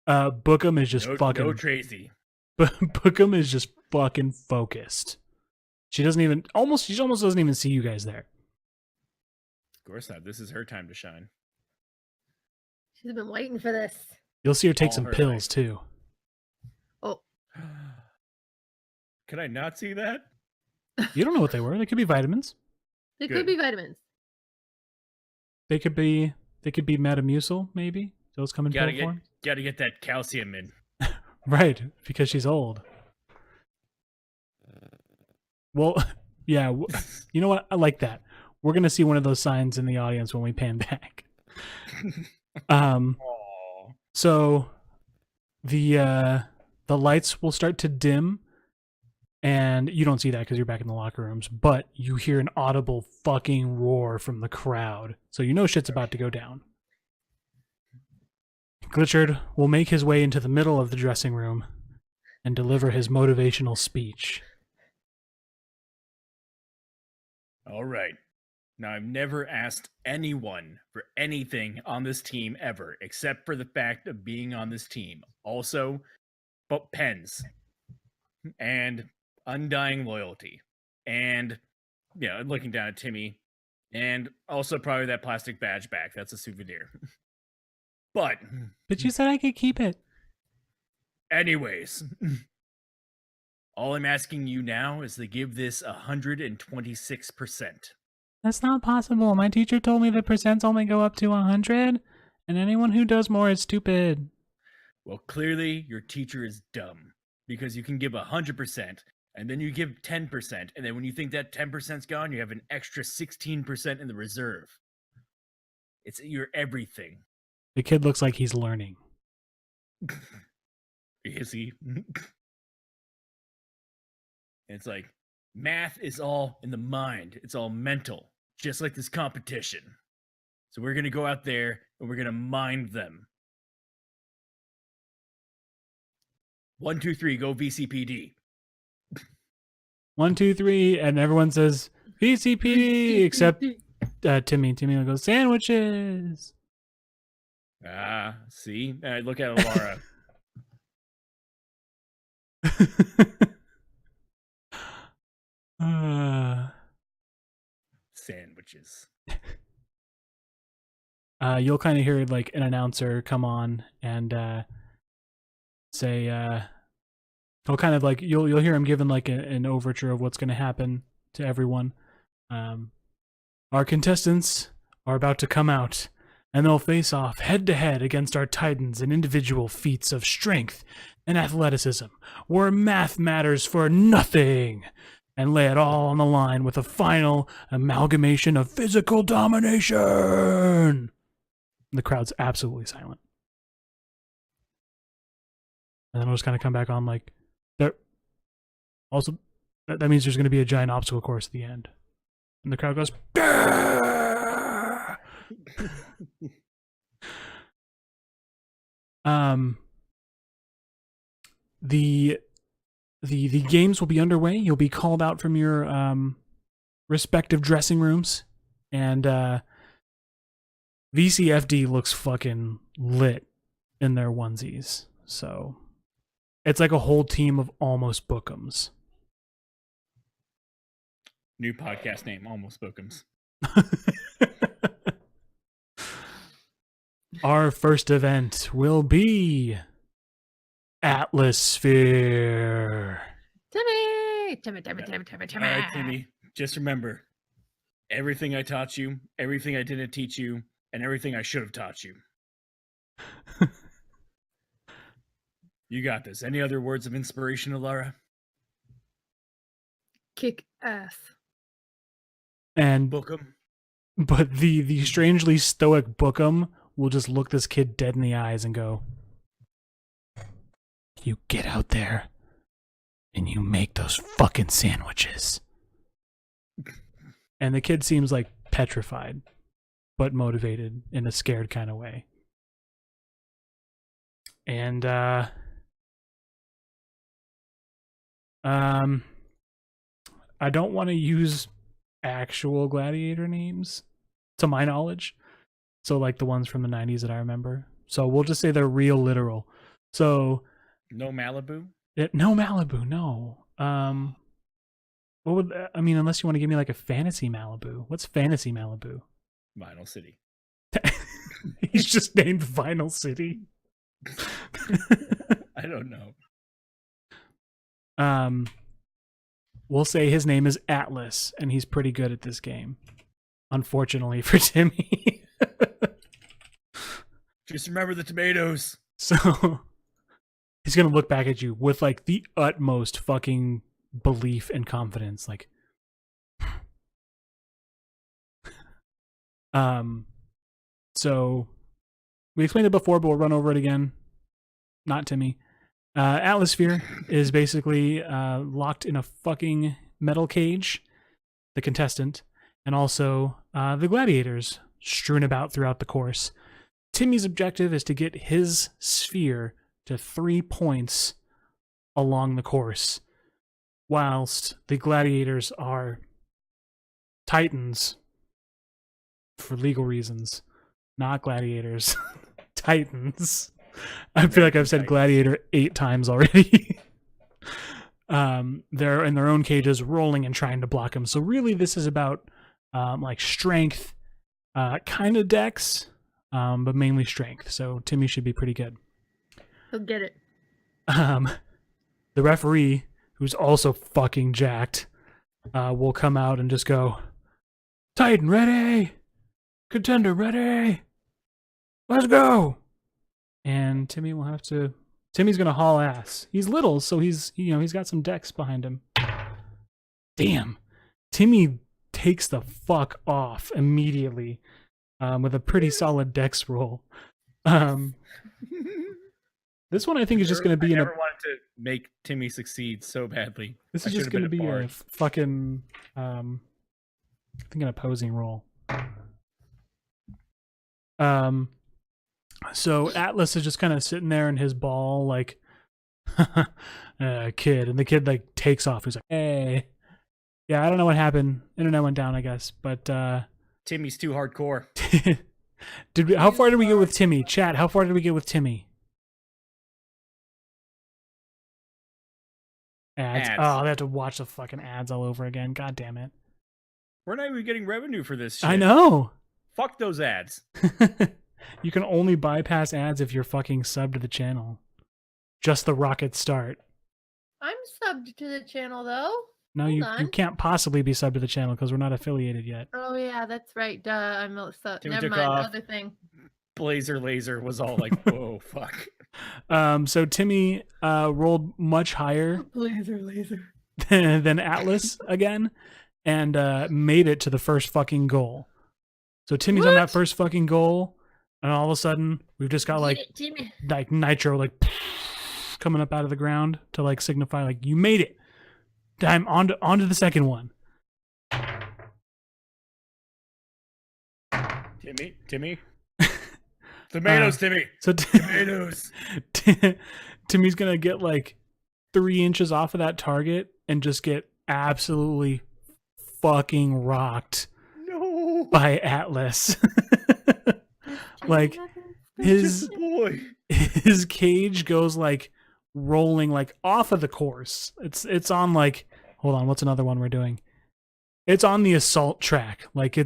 Bookham is just No, fucking. no Tracy. Bookham is just fucking focused. She almost doesn't even see you guys there. Of course not. This is her time to shine. She's been waiting for this. You'll see her take All some her pills life. too. Oh, Can I not see that? You don't know what they were. They could be vitamins. they Good. could be vitamins. They could be Metamucil, maybe. Those come in pill form. Gotta get that calcium in. Right, because she's old. Well, yeah. You know what? I like that. We're gonna see one of those signs in the audience when we pan back. Aww. So the lights will start to dim, and you don't see that because you're back in the locker rooms, but you hear an audible fucking roar from the crowd, so you know shit's about to go down. Glichard will make his way into the middle of the dressing room and deliver his motivational speech. All right. Now, I've never asked anyone for anything on this team ever, except for the fact of being on this team. Also, but pens and undying loyalty and, looking down at Timmy, and also probably that plastic badge back. That's a souvenir. But you said I could keep it. anyways, all I'm asking you now is to give this 126%. That's not possible. My teacher told me the percents only go up to 100, and anyone who does more is stupid. Well, clearly your teacher is dumb because you can give 100% and then you give 10%. And then when you think that 10%'s gone, you have an extra 16% in the reserve. It's your everything. The kid looks like he's learning. Is he? It's like math is all in the mind. It's all mental, just like this competition. So we're going to go out there and we're going to mind them. 1, 2, 3, go VCPD. 1, 2, 3, and everyone says VCPD except Timmy. Timmy will go sandwiches. See? Look at Elara. Sandwiches. You'll kind of hear like an announcer come on and say, he'll kind of like you'll hear him giving like an overture of what's going to happen to everyone. Our contestants are about to come out, and they'll face off head to head against our titans in individual feats of strength and athleticism, where math matters for nothing, and lay it all on the line with a final amalgamation of physical domination. The crowd's absolutely silent. And then it'll just kind of come back on like, Also, that means there's going to be a giant obstacle course at the end. And the crowd goes, "Gah!" The games will be underway. You'll be called out from your respective dressing rooms, and VCFD looks fucking lit in their onesies. So it's like a whole team of almost bookums. New podcast name, Almost Bookums. Our first event will be Atmosphere. Timmy. All right, Timmy, just remember, everything I taught you, everything I didn't teach you, and everything I should have taught you. You got this. Any other words of inspiration, Elara? Kick ass. And Bookum. but the strangely stoic Bookum will just look this kid dead in the eyes and go, "You get out there and you make those fucking sandwiches." And the kid seems like petrified, but motivated in a scared kind of way. And I don't want to use actual gladiator names to my knowledge. So like the ones from the 90s that I remember. So we'll just say they're real literal. So No Malibu? no Malibu, no. What would I mean, unless you want to give me like a fantasy Malibu. What's fantasy Malibu? Vinyl City. He's just named Vinyl City. I don't know. We'll say his name is Atlas, and he's pretty good at this game. Unfortunately for Timmy. Just remember the tomatoes. So he's gonna look back at you with like the utmost fucking belief and confidence, like so we explained it before, but we'll run over it again. Not Timmy. Atmosphere is basically locked in a fucking metal cage, the contestant, and also the gladiators strewn about throughout the course. Timmy's objective is to get his sphere to 3 points along the course, whilst the gladiators are titans for legal reasons, not gladiators. Titans. I feel like I've said gladiator 8 times already. They're in their own cages, rolling and trying to block him. So really, this is about like strength, kind of dex, but mainly strength. So Timmy should be pretty good. He'll get it. The referee, who's also fucking jacked, will come out and just go, "Titan ready, contender ready, let's go." And Timmy will have to. Timmy's gonna haul ass. He's little, so he's got some dex behind him. Damn, Timmy takes the fuck off immediately, with a pretty solid dex roll. This one I think is just gonna be I never wanted to make Timmy succeed so badly. This is just gonna be a fucking I think an opposing roll. So Atlas is just kind of sitting there in his ball, like, kid, and the kid like takes off. He's like, "Hey, yeah, I don't know what happened. Internet went down, I guess, but Timmy's too hardcore." how far did we get with Timmy? Chat, how far did we get with Timmy? Ads. Oh, they have to watch the fucking ads all over again. God damn it. We're not even getting revenue for this shit. I know. Fuck those ads. You can only bypass ads if you're fucking subbed to the channel. Just the rocket start. I'm subbed to the channel though. No, Hold you on. can't possibly be subbed to the channel because we're not affiliated yet. Oh yeah, that's right. Duh, I'm subbed. Timmy Never took mind. off. Other thing. Blazer Laser was all like, "Whoa, fuck." So Timmy rolled much higher Laser. than Atlas again, and made it to the first fucking goal. So Timmy's on that What? first fucking goal, and all of a sudden we've just got like Timmy. nitro like coming up out of the ground to like signify like you made it. Time on to the second one. Timmy. Tomatoes, Timmy. So Tomatoes. Timmy's gonna get like 3 inches off of that target and just get absolutely fucking rocked No. by Atlas. Like his Boy. his cage goes like rolling like off of the course. It's on like, hold on, what's another one we're doing? It's on the assault track. Like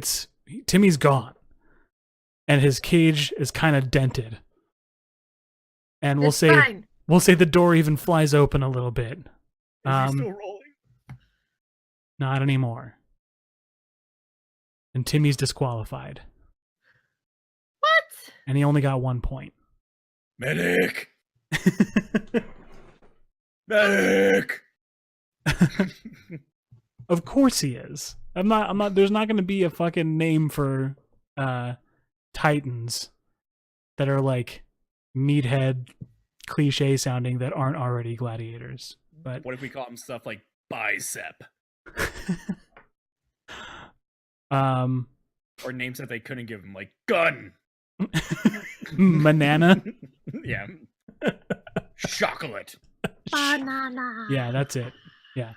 Timmy's gone. And his cage is kind of dented. And we'll It's say fine. the door even flies open a little bit. Is he still rolling? Not anymore. And Timmy's disqualified. What? And he only got 1 point. Medic. Medic. Of course he is. I'm not there's not gonna be a fucking name for Titans that are like meathead cliche sounding that aren't already gladiators. But What if we call him stuff like bicep? Or names that they couldn't give him, like gun. Banana. Yeah. Chocolate. Banana. Yeah, that's it. Yeah.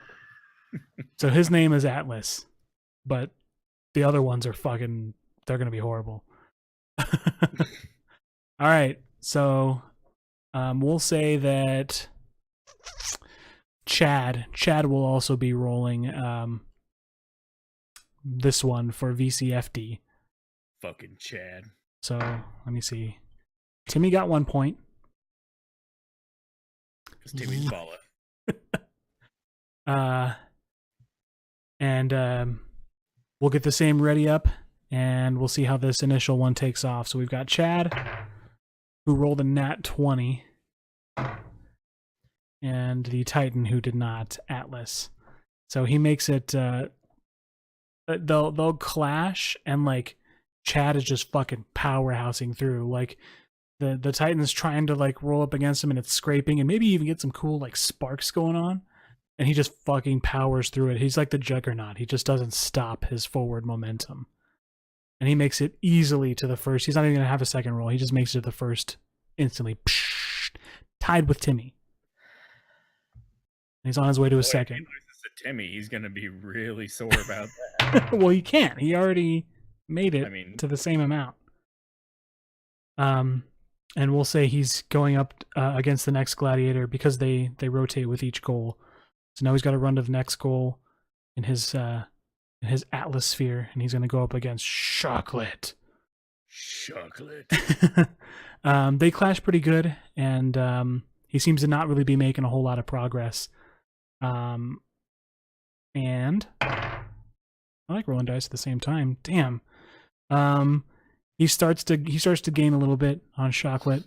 So his name is Atlas, but the other ones are fucking, they're gonna be horrible. All right, so we'll say that Chad will also be rolling this one for VCFD. Fucking Chad. So let me see. Timmy got 1 point. Because Timmy's baller. And we'll get the same ready up, and we'll see how this initial one takes off. So we've got Chad, who rolled a nat 20, and the Titan, who did not, Atlas. So he makes it. They'll clash, and like Chad is just fucking powerhousing through. Like the Titan's trying to like roll up against him, and it's scraping, and maybe even get some cool like sparks going on. And he just fucking powers through it. He's like the Juggernaut. He just doesn't stop his forward momentum. And he makes it easily to the first. He's not even going to have a second roll. He just makes it to the first instantly. Psh, tied with Timmy. And he's on his way to a second. If he loses to Timmy, he's going to be really sore about that. Well, he can't. He already made it I mean, to the same amount. And we'll say he's going up against the next gladiator because they rotate with each goal. So now he's got to run to the next goal in his Atlas sphere, and he's going to go up against Chocolate. They clash pretty good, and he seems to not really be making a whole lot of progress. And I like rolling dice at the same time. Damn. He starts to gain a little bit on Chocolate,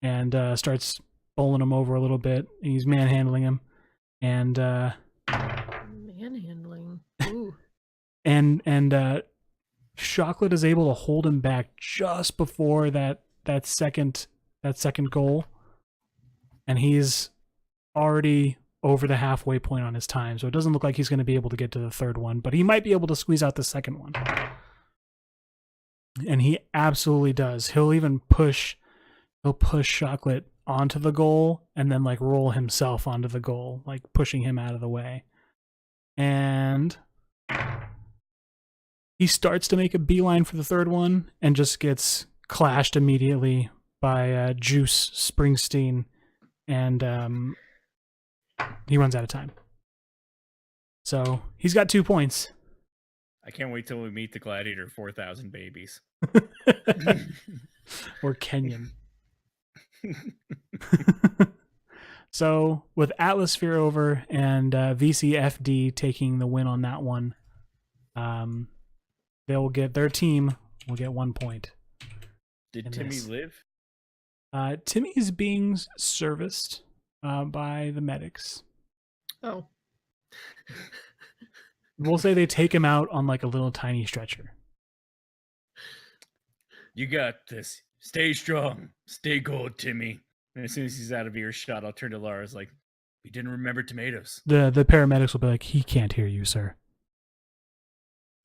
and starts bowling him over a little bit. He's manhandling him. And Manhandling. Ooh. and Chocolate is able to hold him back just before that second goal, and he's already over the halfway point on his time, so it doesn't look like he's going to be able to get to the third one, but he might be able to squeeze out the second one. And he absolutely does. He'll push Chocolate onto the goal and then like roll himself onto the goal, like pushing him out of the way. And he starts to make a beeline for the third one and just gets clashed immediately by Juice Springsteen, and he runs out of time. So he's got 2 points. I can't wait till we meet the Gladiator 4000 babies. Or Kenyan. So with Atlasphere over and VCFD taking the win on that one, their team will get 1 point. Did Timmy live? Timmy's being serviced by the medics. Oh. We'll say they take him out on like a little tiny stretcher. You got this. Stay strong. Stay gold, Timmy. And as soon as he's out of earshot, I'll turn to Laura. Like, He didn't remember tomatoes. The paramedics will be like, he can't hear you, sir.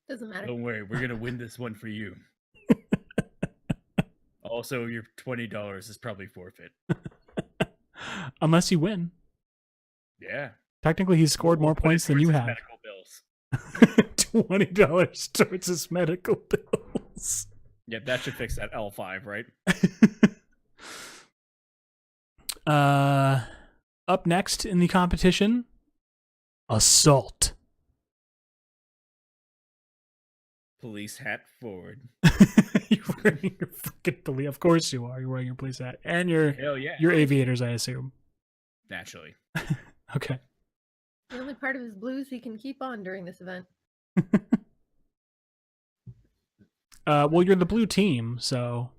Doesn't matter. Don't worry, we're gonna win this one for you. Also, your $20 is probably forfeit. Unless you win. Yeah. Technically, he's scored more We'll put it points than you towards have. his medical bills. $20 towards his medical bills. Yep, that should fix that L5, right? Up next in the competition, assault. Police hat forward. You're wearing your fucking police. Of course you are. You're wearing your police hat and your Hell yeah. aviators, I assume. Naturally. Okay. The only part of his blues he can keep on during this event. Well, you're the blue team, so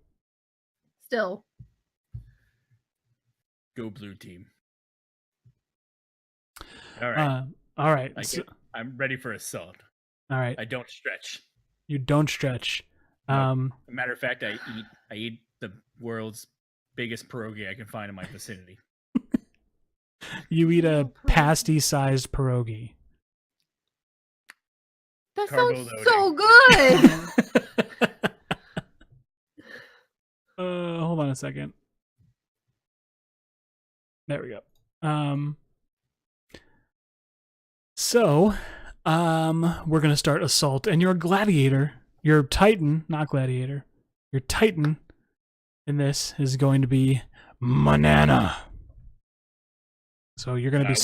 Still. Go blue team. All right. all right. I'm ready for assault. All right. I don't stretch. You don't stretch. Nope. As a matter of fact, I eat the world's biggest pierogi I can find in my vicinity. You eat a Oh, pierogi. pasty-sized pierogi. That Carbo sounds loading. so good. Hold on a second. There we go. So, we're gonna start assault, and your gladiator, your titan, not gladiator, your titan in this is going to be Manana. So you're gonna be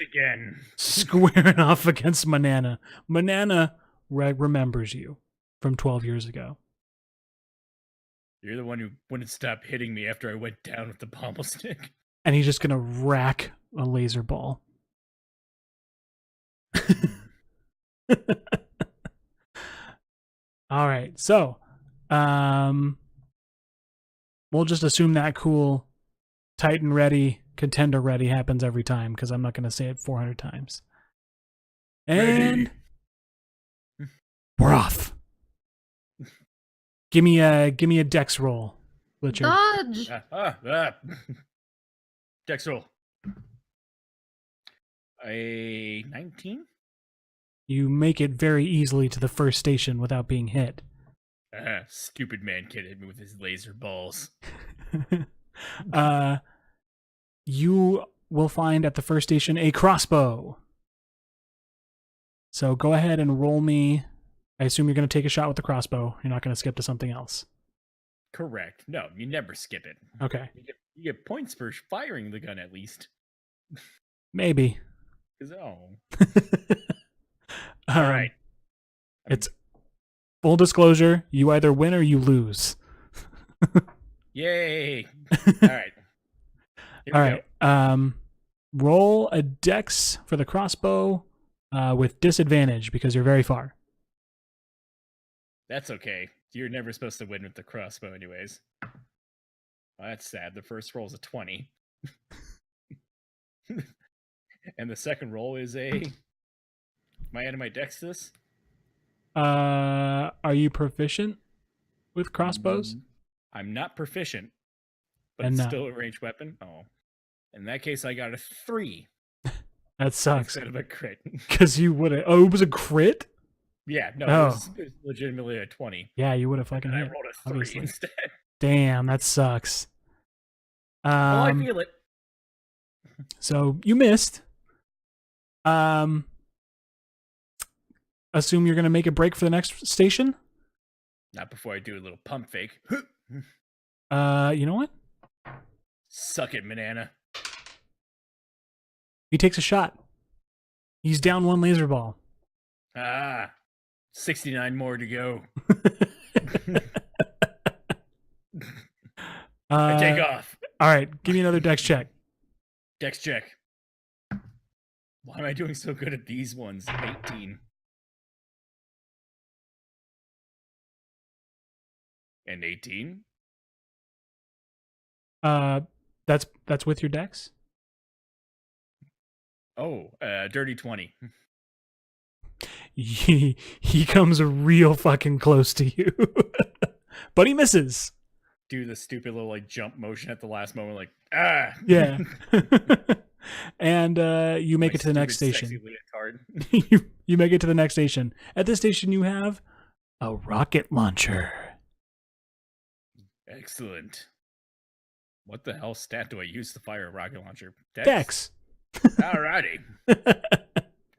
again. squaring off against Manana. Manana remembers you from 12 years ago. You're the one who wouldn't stop hitting me after I went down with the pommel stick. And he's just gonna rack a laser ball. All right, so we'll just assume that cool Titan ready, contender ready happens every time because I'm not gonna say it 400 times. And we're off. Give me a dex roll, Glichard. Dodge. Dex roll. A 19? You make it very easily to the first station without being hit. Stupid man kid hit me with his laser balls. You will find at the first station a crossbow. So go ahead and roll me. I assume you're going to take a shot with the crossbow. You're not going to skip to something else. Correct. No, you never skip it. Okay. You get points for firing the gun at least. Maybe. All right. It's full disclosure. You either win or you lose. Yay. All right. Here we All right. Roll a dex for the crossbow with disadvantage because you're very far. That's okay. You're never supposed to win with the crossbow anyways. Well, that's sad. The first roll is a 20. And the second roll is a... Am I adding my dex to this? Are you proficient with crossbows? I'm not proficient, but And it's no. still a ranged weapon. Oh. In that case, I got a 3 That sucks. instead of a crit. Because you would have... Oh, it was a crit? Yeah, no, Oh. it was legitimately a 20. Yeah, you would have fucking And I hit. rolled a 3 obviously. instead. Damn, that sucks. Oh, I feel it. So you missed. Assume you're gonna make a break for the next station. Not before I do a little pump fake. You know what? Suck it, Manana. He takes a shot. He's down one laser ball. 69 more to go. I take off. All right, give me another dex check. Dex check. Why am I doing so good at these ones? 18. And 18? That's with your dex. Oh, dirty 20. He comes real fucking close to you, but he misses. Do the stupid little like jump motion at the last moment, like Yeah. And you make My it to the next stupid, station. sexy leotard. You make it to the next station. At this station, you have a rocket launcher. Excellent. What the hell stat do I use to fire a rocket launcher? Dex. Alrighty. Is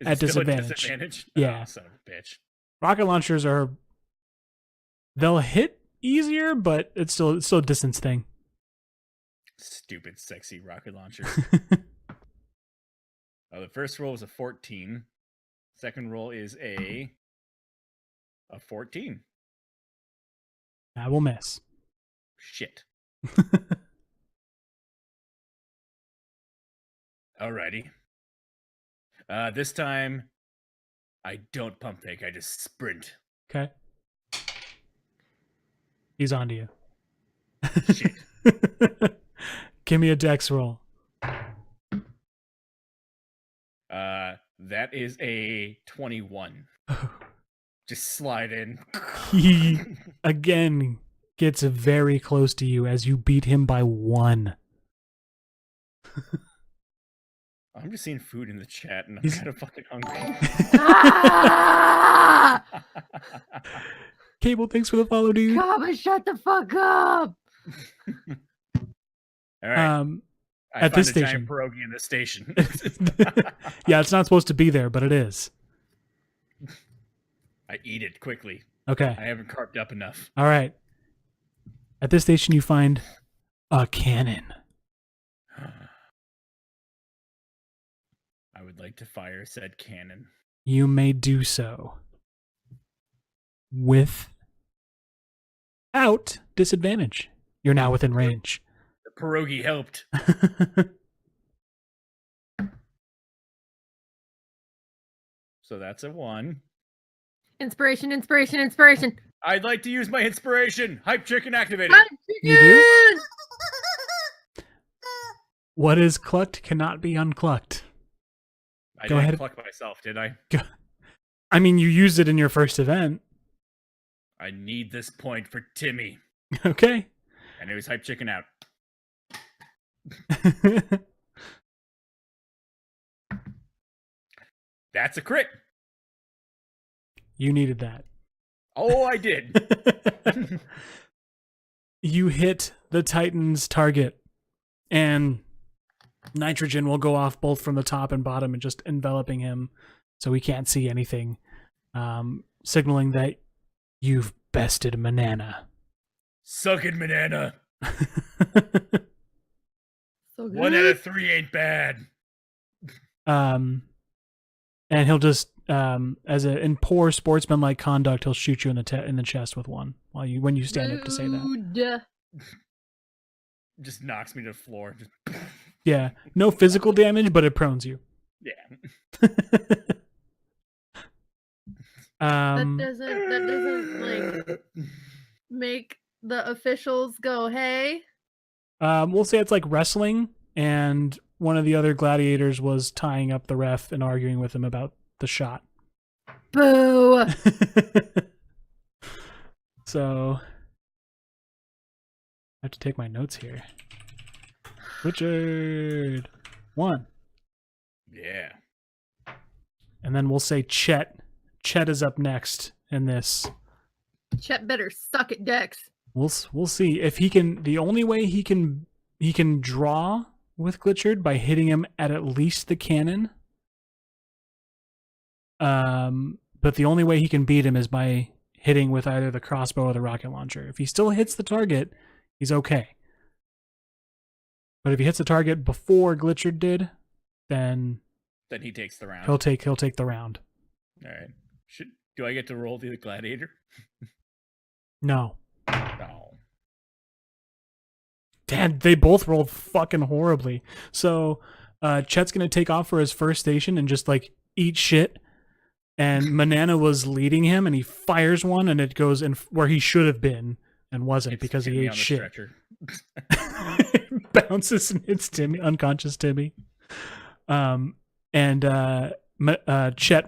At it still a disadvantage. disadvantage? Yeah. Oh, son of a bitch. Rocket launchers they'll hit easier, but it's still a distance thing. Stupid, sexy rocket launcher. The first roll is a 14. Second roll is a 14. I will miss. Shit. Alrighty. This time, I don't pump fake. I just sprint. Okay. He's onto you. Shit. Give me a dex roll. That is a 21. Just slide in. He again gets very close to you as you beat him by 1. I'm just seeing food in the chat and I'm He's- kind of fucking hungry. Ah! Cable, thanks for the follow, dude. Kaba, shut the fuck up. All right. I at find this a giant station. pierogi in the station. Yeah, it's not supposed to be there, but it is. I eat it quickly. Okay. I haven't carved up enough. All right. At this station, you find a cannon. I would like to fire said cannon. You may do so without disadvantage. You're now within range. The pierogi helped. So that's a 1. Inspiration, inspiration, inspiration. I'd like to use my inspiration. Hype chicken activated. Hot You do? chicken! What is clucked cannot be unclucked. I Go didn't ahead. pluck myself, did I? I mean, you used it in your first event. I need this point for Timmy. Okay. And it was hype chicken out. That's a crit. You needed that. Oh, I did. You hit the Titan's target, and nitrogen will go off both from the top and bottom and just enveloping him so he can't see anything, signaling that you've bested Manana. Suck it, banana. So 1 out of 3 ain't bad. And he'll just, in poor sportsmanlike conduct, he'll shoot you in the chest with one when you stand up to say that. Rude. Just knocks me to the floor. Just, Yeah, no physical damage, but it prones you. yeah. That doesn't like make the officials go, hey. We'll say it's like wrestling, and one of the other gladiators was tying up the ref and arguing with him about the shot. Boo. So I have to take my notes here. Glichard 1. Yeah. And then we'll say Chet. Chet is up next in this. Chet better suck it, Dex. We'll see if he can. The only way he can draw with Glichard by hitting him at least the cannon. But the only way he can beat him is by hitting with either the crossbow or the rocket launcher. If he still hits the target, he's okay. But if he hits the target before Glichard did, then Then he takes the round. he'll take the round. All right. Do I get to roll the gladiator? No. No. Dad, they both rolled fucking horribly. So Chet's gonna take off for his first station and just like eat shit. And Manana was leading him, and he fires one, and it goes in where he should have been and wasn't It's because he Timmy ate on the shit. stretcher. Bounces and hits Timmy, unconscious Timmy. Chet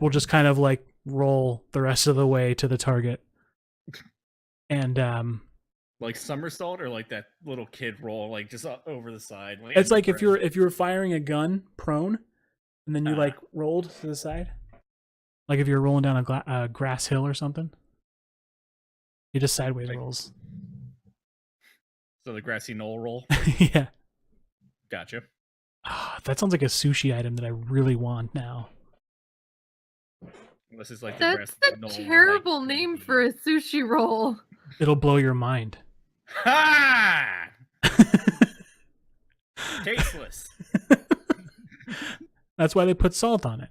will just kind of like roll the rest of the way to the target. And Well, Like somersault or like that little kid roll, like just over the side. It's like if you were firing a gun prone, and then you like Uh-huh. rolled to the side, like if you're rolling down a grass hill or something. You just sideways Like- rolls. So the grassy knoll roll. Yeah. Gotcha. Ah, that sounds like a sushi item that I really want now. This is like the That's grassy a knoll, like, terrible name for a sushi roll. It'll blow your mind. Ha! Tasteless. That's why they put salt on it.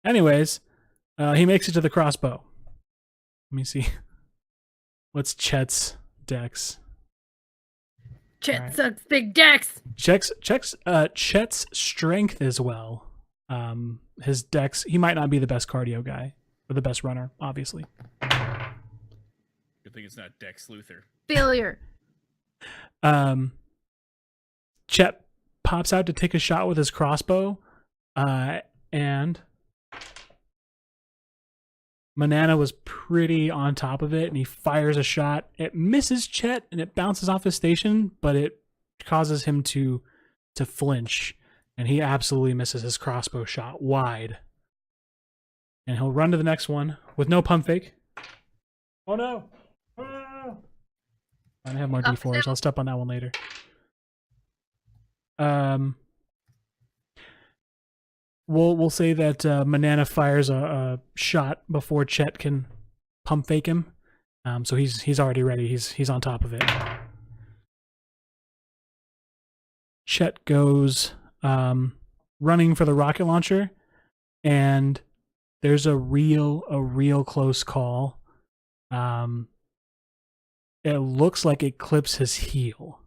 Anyways, he makes it to the crossbow. Let me see. What's Chet's dex? Chet Alright. sucks big decks. Chet's strength as well. His dex, he might not be the best cardio guy or the best runner, obviously. Good thing it's not Dex Luthor. Failure. Chet pops out to take a shot with his crossbow, and Manana was pretty on top of it, and he fires a shot. It misses Chet, and it bounces off his station, but it causes him to flinch, and he absolutely misses his crossbow shot wide. And he'll run to the next one with no pump fake. Oh no! Oh! I have more Up D4s. I'll step on that one later. We'll say that Manana fires a shot before Chet can pump fake him. So he's already ready. He's on top of it. Chet goes running for the rocket launcher, and there's a real close call. It looks like it clips his heel,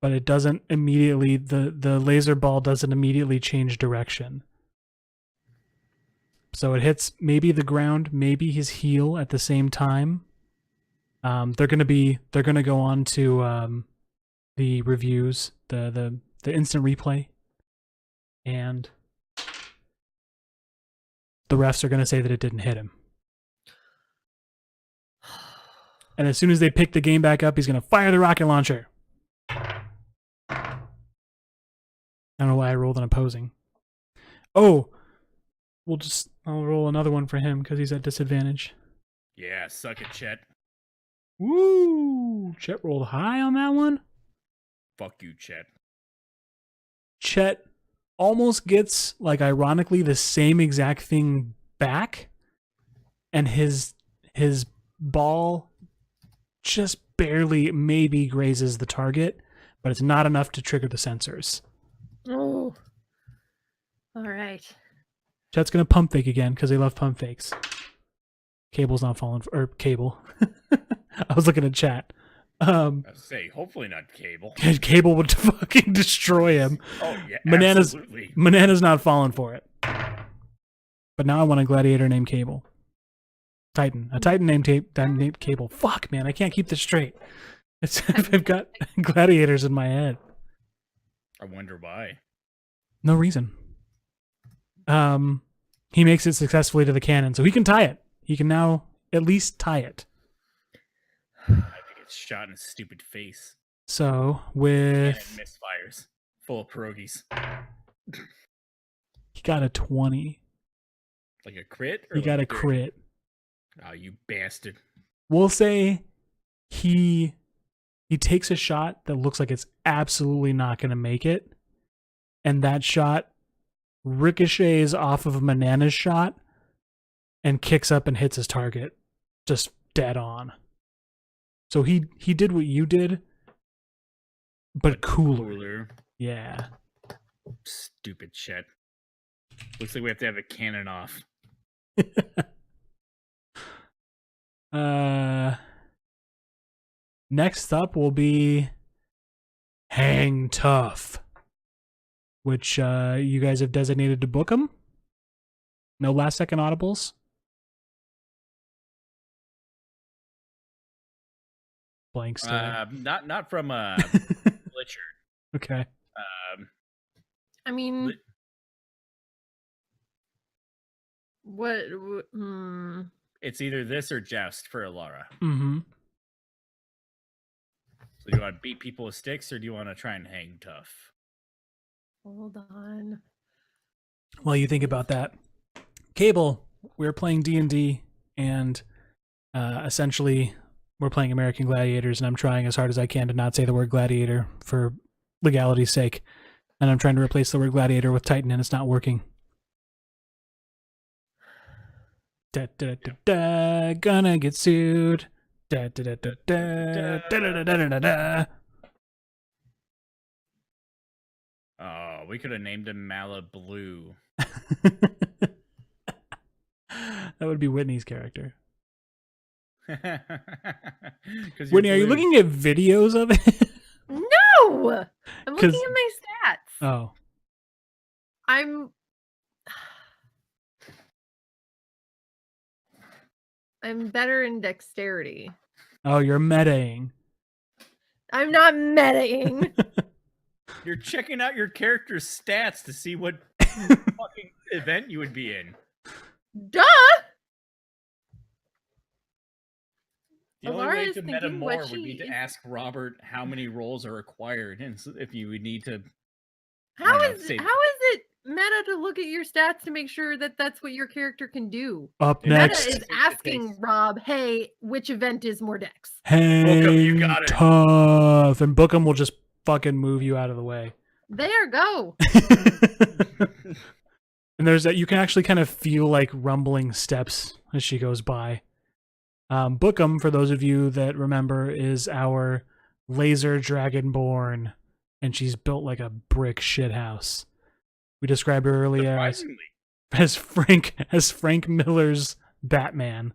but it doesn't immediately. The laser ball doesn't immediately change direction. So it hits maybe the ground, maybe his heel at the same time. They're gonna go on to the reviews, the instant replay, and the refs are gonna say that it didn't hit him. And as soon as they pick the game back up, he's gonna fire the rocket launcher. I don't know why I rolled an opposing. Oh, I'll roll another one for him because he's at disadvantage. Yeah, suck it, Chet. Woo! Chet rolled high on that one. Fuck you, Chet. Chet almost gets, like, ironically, the same exact thing back, and his ball just barely maybe grazes the target, but it's not enough to trigger the sensors. Oh. All right. Chet's gonna pump fake again because they love pump fakes. Cable's not falling or Cable. I was looking at chat. I say, hopefully not Cable. Cable would fucking destroy him. Oh yeah, Manana's absolutely. not falling for it. But now I want a gladiator named Cable. A Titan named Cable. Fuck, man, I can't keep this straight. I've got gladiators in my head. I wonder why. No reason. He makes it successfully to the cannon, so he can tie it. He can now at least tie it. I think it's shot in his stupid face. So And with it misfires. Full of pierogies. he got a 20. Like a crit? Or He like got a 30? crit. Oh, you bastard. We'll say he takes a shot that looks like it's absolutely not going to make it, and that shot ricochets off of Manana's shot and kicks up and hits his target just dead on. So he did what you did, but cooler. Yeah. Stupid shit. Looks like we have to have a cannon off. Next up will be Hang Tough, which you guys have designated to book them. No last second audibles. Blank stare. Not from Glichard. Okay. I mean, Li- what? it's either this or joust for Elara. Mm-hmm. So do you want to beat people with sticks, or do you want to try and hang tough? Hold on. While you think about that, Cable, we're playing D&D, and essentially we're playing American Gladiators, and I'm trying as hard as I can to not say the word gladiator for legality's sake. And I'm trying to replace the word gladiator with Titan, and it's not working. Da, da, da, da, gonna get sued. Da, da, da, da, da, da, da, da, da, da, da. Oh, we could have named him Mala Blue. That would be Whitney's character. 'Cause you're Whitney, are you blue. looking at videos of it? No! I'm 'Cause- looking at my stats. Oh. I'm better in dexterity. Oh, you're metaing. I'm not metaing. You're checking out your character's stats to see what fucking event you would be in. Duh! The only Elara way is to meta thinking more what would be she to is- ask Robert how many rolls are required, and if you would need to. How don't know, is say- it meta to look at your stats to make sure that that's what your character can do? Up Meta next, Meta is It asking takes- Rob, hey, which event is more dex? Bookham, you hang got it. tough. And Bookham will just fucking move you out of the way. There, go. And there's that, you can actually kind of feel like rumbling steps as she goes by. Bookham, for those of you that remember, is our laser dragonborn, and she's built like a brick shithouse. We described her earlier as Frank Miller's Batman.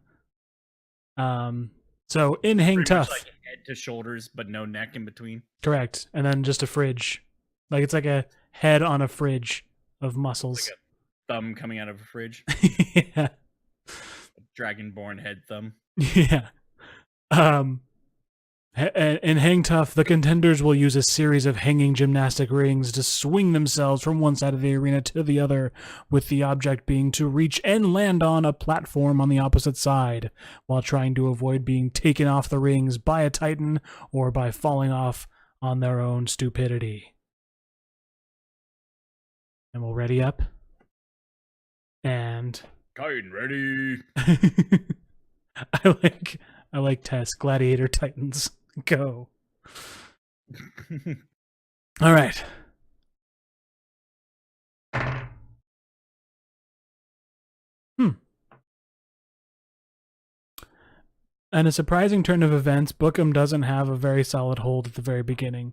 So in Hang Pretty Tough, much like head to shoulders, but no neck in between. correct, and then just a fridge, like it's like a head on a fridge of muscles. Like Thumb coming out of a fridge. Yeah. Dragonborn head thumb. Yeah. In Hang Tough, the contenders will use a series of hanging gymnastic rings to swing themselves from one side of the arena to the other, with the object being to reach and land on a platform on the opposite side, while trying to avoid being taken off the rings by a titan or by falling off on their own stupidity. And we'll ready up. And Kind ready. I like Tess. Gladiator Titans. Go. All right. And a surprising turn of events, Bookham doesn't have a very solid hold at the very beginning.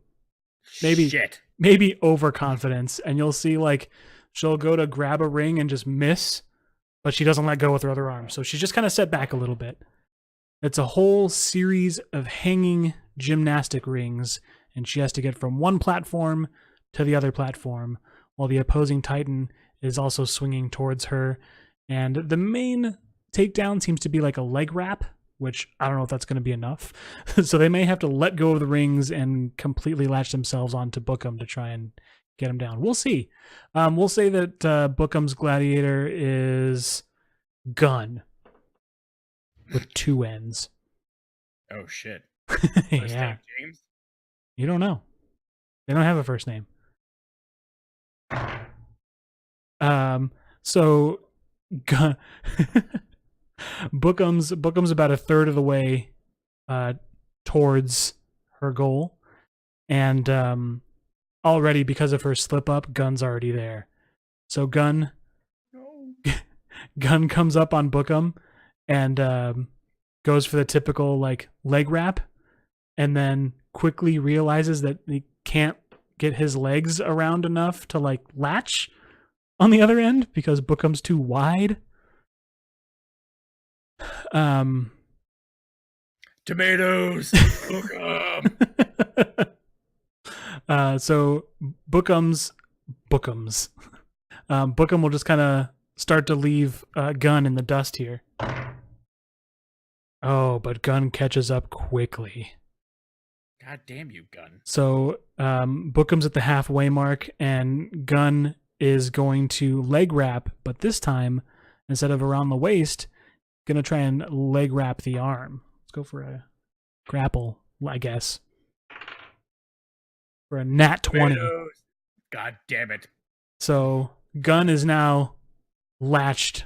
Maybe- Shit. Maybe overconfidence, and you'll see like she'll go to grab a ring and just miss, but she doesn't let go with her other arm. So she's just kind of set back a little bit. It's a whole series of hanging gymnastic rings, and she has to get from one platform to the other platform, while the opposing Titan is also swinging towards her. And the main takedown seems to be like a leg wrap, which I don't know if that's going to be enough. So they may have to let go of the rings and completely latch themselves onto Bookham to try and get him down. We'll see. We'll say that Bookham's gladiator is Gun with two N's. Oh shit. First Yeah, name James. you don't know. They don't have a first name. So Gun. Bookham's about a third of the way towards her goal, and already because of her slip up, Gun's already there. So Gun comes up on Bookham and goes for the typical like leg wrap, and then quickly realizes that he can't get his legs around enough to like latch on the other end because Bookham's too wide. Tomatoes. Bookham. So Bookham will just kind of start to leave Gun in the dust here. Oh, but Gun catches up quickly. God damn you, Gun. So Bookham's at the halfway mark, and Gun is going to leg wrap, but this time, instead of around the waist, gonna try and leg wrap the arm. Let's go for a grapple, I guess. For a nat 20. God damn it. So Gun is now latched,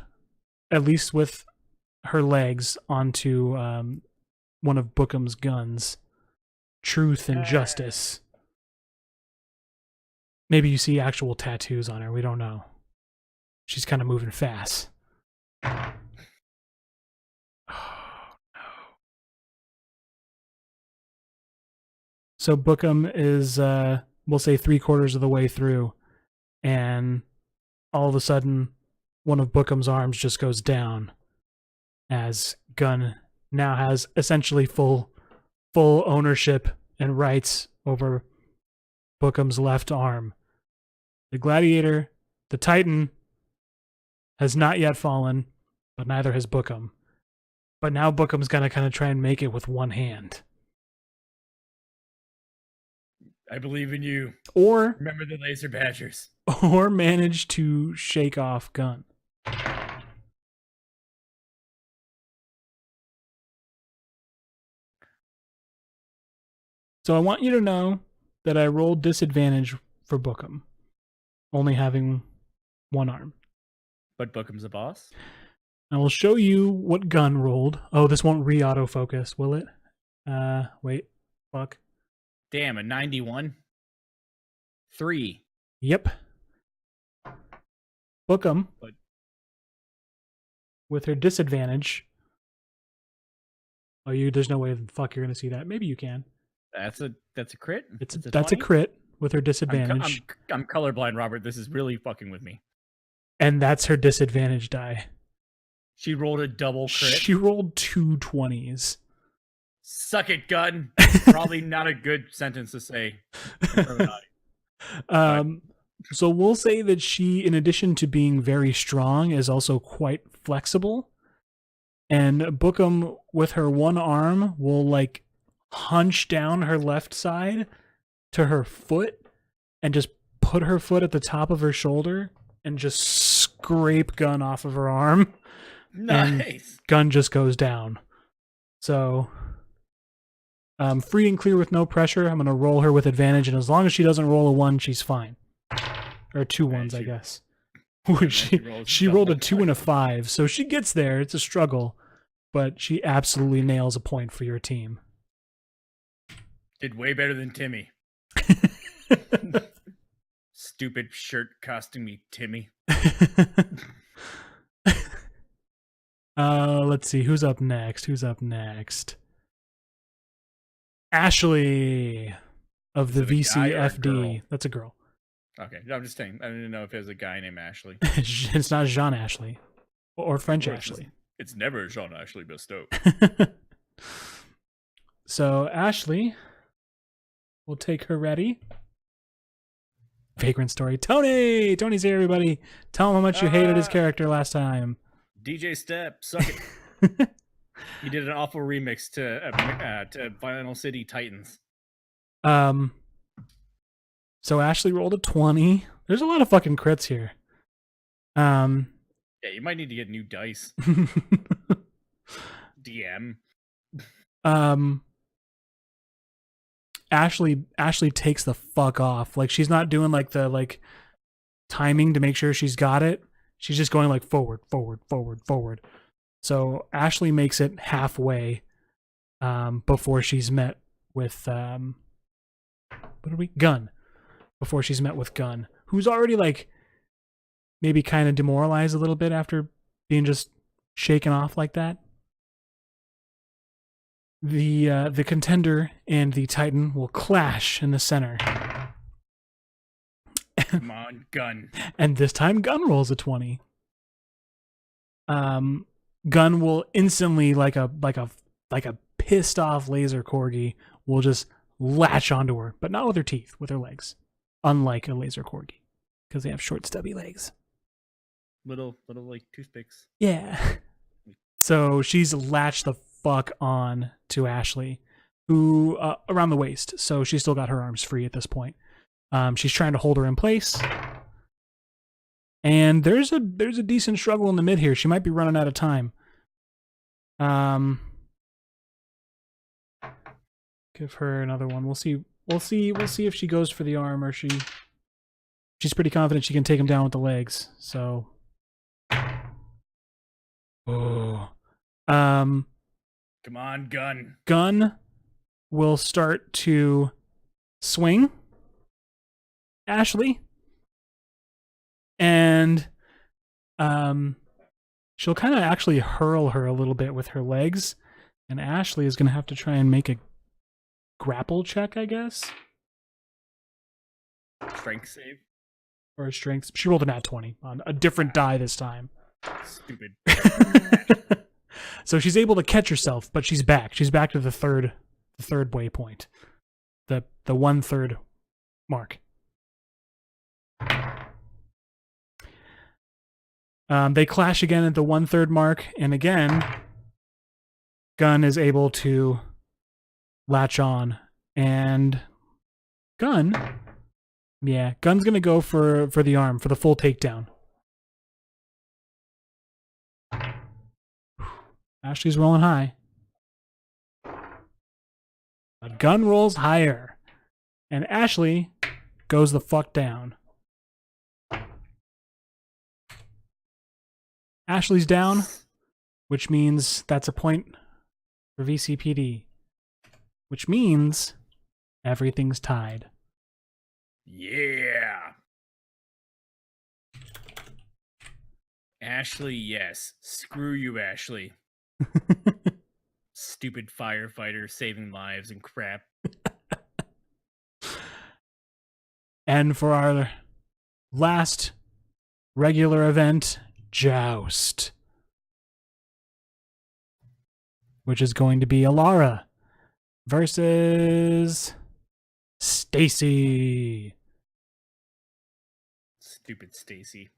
at least with her legs, onto one of Bookham's guns. Truth and Justice. Maybe you see actual tattoos on her. We don't know. She's kind of moving fast. Oh, no. So Bookham is, we'll say, 3/4 of the way through, and all of a sudden, one of Bookham's arms just goes down, as Gun now has essentially full ownership and rights over Bookham's left arm. The gladiator, the Titan, has not yet fallen, but neither has Bookham. But now Bookham's gonna kind of try and make it with one hand. I believe in you. Or Remember the laser badgers. or manage to shake off Gun. So I want you to know that I rolled disadvantage for Bookham, only having one arm. But Bookham's a boss? I will show you what Gun rolled. Oh, this won't re-autofocus, will it? Wait. Fuck. Damn, a 91? 3. Yep. Bookham, But- with her disadvantage. Oh, there's no way the fuck you're gonna see that. Maybe you can. That's a crit? That's a 20? crit with her disadvantage. I'm colorblind, Robert. This is really fucking with me. And that's her disadvantage die. She rolled a double crit. She rolled 2 20s. Suck it, Gun. Probably not a good sentence to say. So we'll say that she, in addition to being very strong, is also quite flexible. And Bookham, with her one arm, will like hunch down her left side to her foot and just put her foot at the top of her shoulder and just scrape Gun off of her arm. Nice. Gun just goes down. So, free and clear with no pressure. I'm going to roll her with advantage, and as long as she doesn't roll a 1, she's fine. Or 2 Okay, ones, I she- guess. then she rolls she rolled a double 2 and a 5, so she gets there. It's a struggle, but she absolutely nails a point for your team. Did way better than Timmy. Stupid shirt costing me Timmy. Let's see. Who's up next? Ashley of the Is it a guy or a VCFD. girl? That's a girl. Okay, I'm just saying. I didn't know if there's a guy named Ashley. It's not Jean Ashley or French Or it's Ashley. It's never Jean Ashley Bestow. So Ashley, we'll take her ready. Vagrant story. Tony's here, everybody. Tell him how much you hated his character last time. DJ Step, suck it. He did an awful remix to Final City Titans. So Ashley rolled a 20. There's a lot of fucking crits here. Yeah, you might need to get new dice. DM. Ashley takes the fuck off. Like, she's not doing like the like timing to make sure she's got it. She's just going like forward. So Ashley makes it halfway before she's met with Gun. Before she's met with Gun, who's already like maybe kind of demoralized a little bit after being just shaken off like that. The contender and the Titan will clash in the center. Come on, Gun. And this time Gun rolls a 20. Gun will instantly, like a pissed off laser corgi, will just latch onto her, but not with her teeth, with her legs. Unlike a laser corgi, because they have short stubby legs. Little like toothpicks. Yeah. So she's latched the fuck on to Ashley, who around the waist. So she's still got her arms free at this point. She's trying to hold her in place. And there's a decent struggle in the mid here. She might be running out of time. Give her another one. We'll see if she goes for the arm or she's pretty confident she can take him down with the legs. So oh. Come on, gun. Gun will start to swing Ashley. And she'll kind of actually hurl her a little bit with her legs. And Ashley is going to have to try and make a grapple check, I guess. Strength save. Or a strength. She rolled a nat 20 on a different die this time. Stupid. So she's able to catch herself, but she's back. She's back to the third waypoint. The 1/3 mark. They clash again at the 1/3 mark, and again, Gun is able to latch on, and Gun's gonna go for the arm, for the full takedown. Ashley's rolling high. But Gun rolls higher, and Ashley goes the fuck down. Ashley's down, which means that's a point for VCPD, which means everything's tied. Yeah. Ashley, yes. Screw you, Ashley. Stupid firefighter saving lives and crap. And for our last regular event, Joust, which is going to be Elara versus Stacy. Stupid Stacy.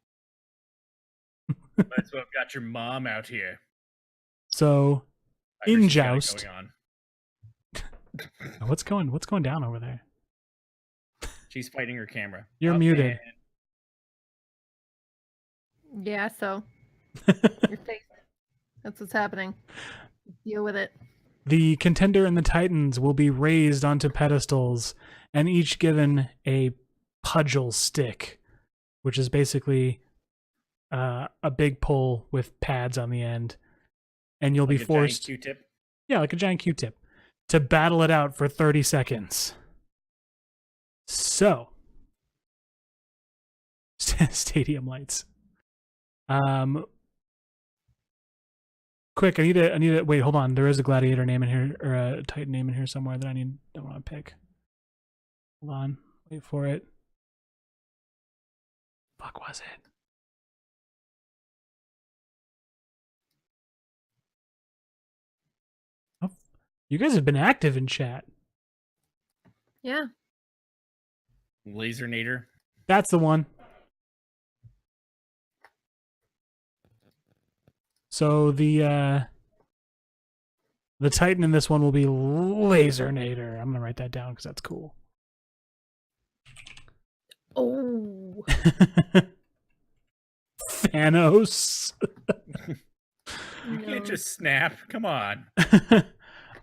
Might as well have got your mom out here. So, I heard in she's got it Joust, going on. what's going down over there? She's fighting her camera. You're Up muted. Yeah, so your face. That's what's happening. Deal with it. The contender and the Titans will be raised onto pedestals and each given a pudgel stick, which is basically a big pole with pads on the end. And you'll Like be a giant forced, Q-tip. yeah, like a giant Q-tip, to battle it out for 30 seconds. So, stadium lights. Quick, I need to wait, hold on. There is a gladiator name in here, or a Titan name in here somewhere that I want to pick. Hold on, wait for it. Fuck was it? Oh, you guys have been active in chat. Yeah. Lasernator. That's the one. So the Titan in this one will be Lasernator. I'm gonna write that down because that's cool. Oh. Thanos. You can't just snap. Come on.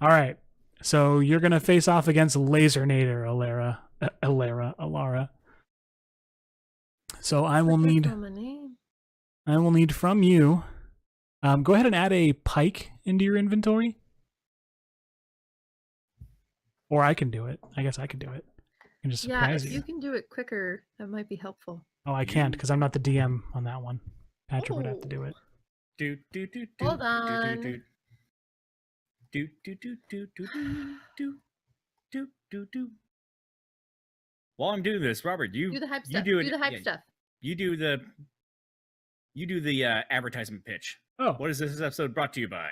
All right. So you're gonna face off against Lasernator, Elara. So I will need from you. Go ahead and add a pike into your inventory. Or I can do it. I guess I can do it. I can just Yeah, surprise if you can do it quicker, that might be helpful. Oh, I can't because I'm not the DM on that one. Patrick would have to do it. Do do do do. Hold do, on. Do do do do do do do do do do. While I'm doing this, Robert, you Do the hype you stuff. do it. Do the hype yeah, stuff. You do the advertisement pitch. Oh, What is this episode brought to you by?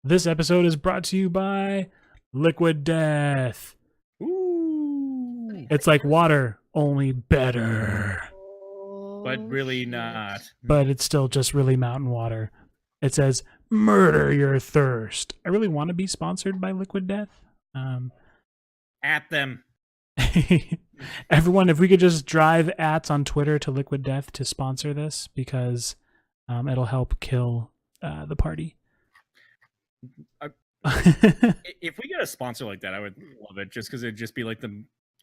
this episode is brought to you by Liquid Death. Ooh, It's like water, only better. but Oh, really shit. not. But it's still just really mountain water. It says, murder your thirst. I really want to be sponsored by Liquid Death. At them. Everyone, if we could just drive ats on Twitter to Liquid Death to sponsor this, because it'll help kill the party. If we get a sponsor like that, I would love it. Just because it'd just be like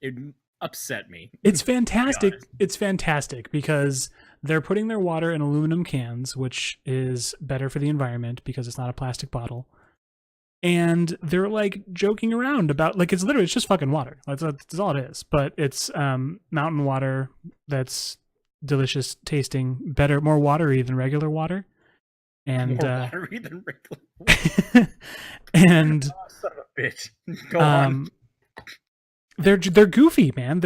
it'd upset me. It's fantastic. It's fantastic because they're putting their water in aluminum cans, which is better for the environment because it's not a plastic bottle. And they're like joking around about like it's just fucking water. That's all it is. But it's mountain water that's delicious tasting, better, more watery than regular water. And More watery than regular. And oh, son of a bitch. Go on. They're goofy, man.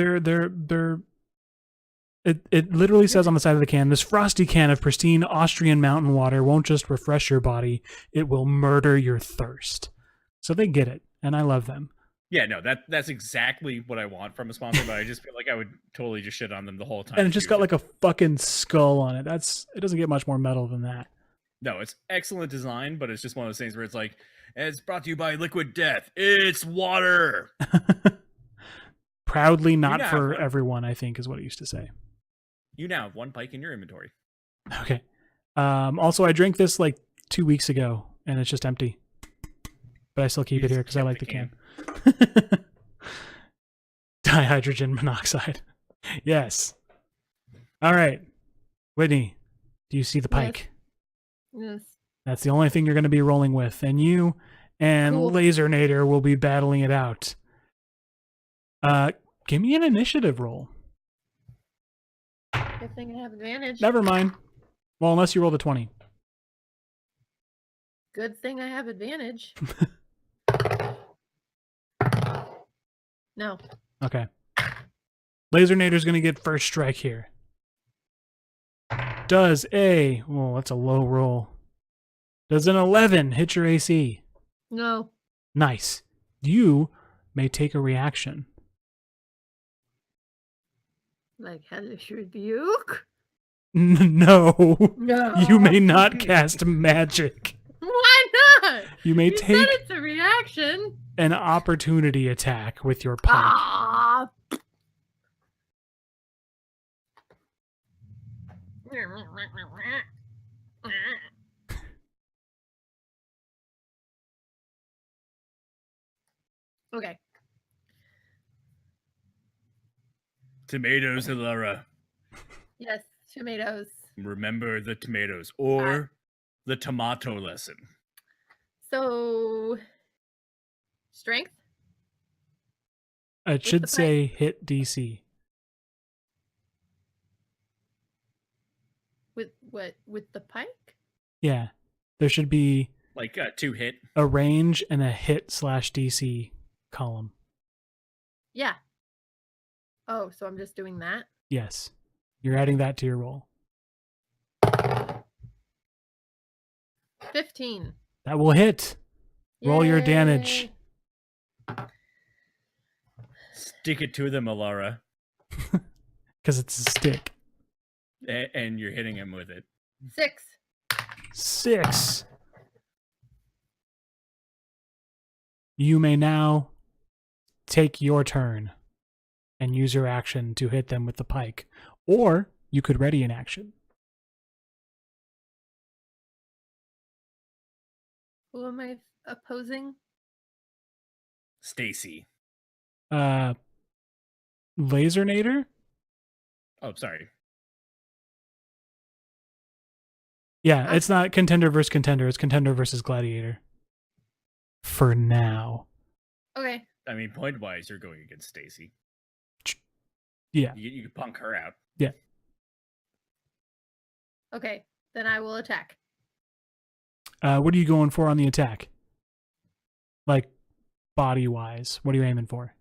It literally says on the side of the can, this frosty can of pristine Austrian mountain water won't just refresh your body, it will murder your thirst. So they get it, and I love them. Yeah, no, that's exactly what I want from a sponsor, but I just feel like I would totally just shit on them the whole time. And it just got like a fucking skull on it. It doesn't get much more metal than that. No, it's excellent design, but it's just one of those things where it's like, it's brought to you by Liquid Death. It's water. Proudly not for everyone, I think is what it used to say. You now have one pike in your inventory. Okay. Also, I drank this like 2 weeks ago, and it's just empty. But I still keep it here because I like the can. Dihydrogen monoxide. Yes. All right. Whitney, do you see the pike? Yes. That's the only thing you're going to be rolling with. And you and Cool. Lasernator will be battling it out. Give me an initiative roll. Good thing I have advantage. Never mind. Well, unless you rolled a 20. Good thing I have advantage. No. Okay. Lasernator's going to get first strike here. Does that's a low roll. Does an 11 hit your AC? No. Nice. You may take a reaction. Like hellish rebuke? No. No. You may not cast magic. Why not? You may You take said it's a reaction. an opportunity attack with your pike. Ah. Okay. Tomatoes, Elara. Yes, tomatoes. Remember the tomatoes or the tomato lesson. So, strength? It should the say hit DC. With what? With the pike? Yeah. There should be Like 2 hit. a range and a hit/DC column. Yeah. Oh, so I'm just doing that? Yes. You're adding that to your roll. 15. That will hit. Roll your damage. Yay. Stick it to them, Elara. Because it's a stick. And you're hitting him with it. 6. 6. You may now take your turn and use your action to hit them with the pike. Or you could ready an action. Who am I opposing? Stacy. Lasernator? Oh, sorry. Yeah, it's not contender versus contender. It's contender versus gladiator. For now. Okay. I mean, point-wise, you're going against Stacy. Yeah. You can punk her out. Yeah. Okay. Then I will attack. What are you going for on the attack? Like, body-wise. What are you aiming for?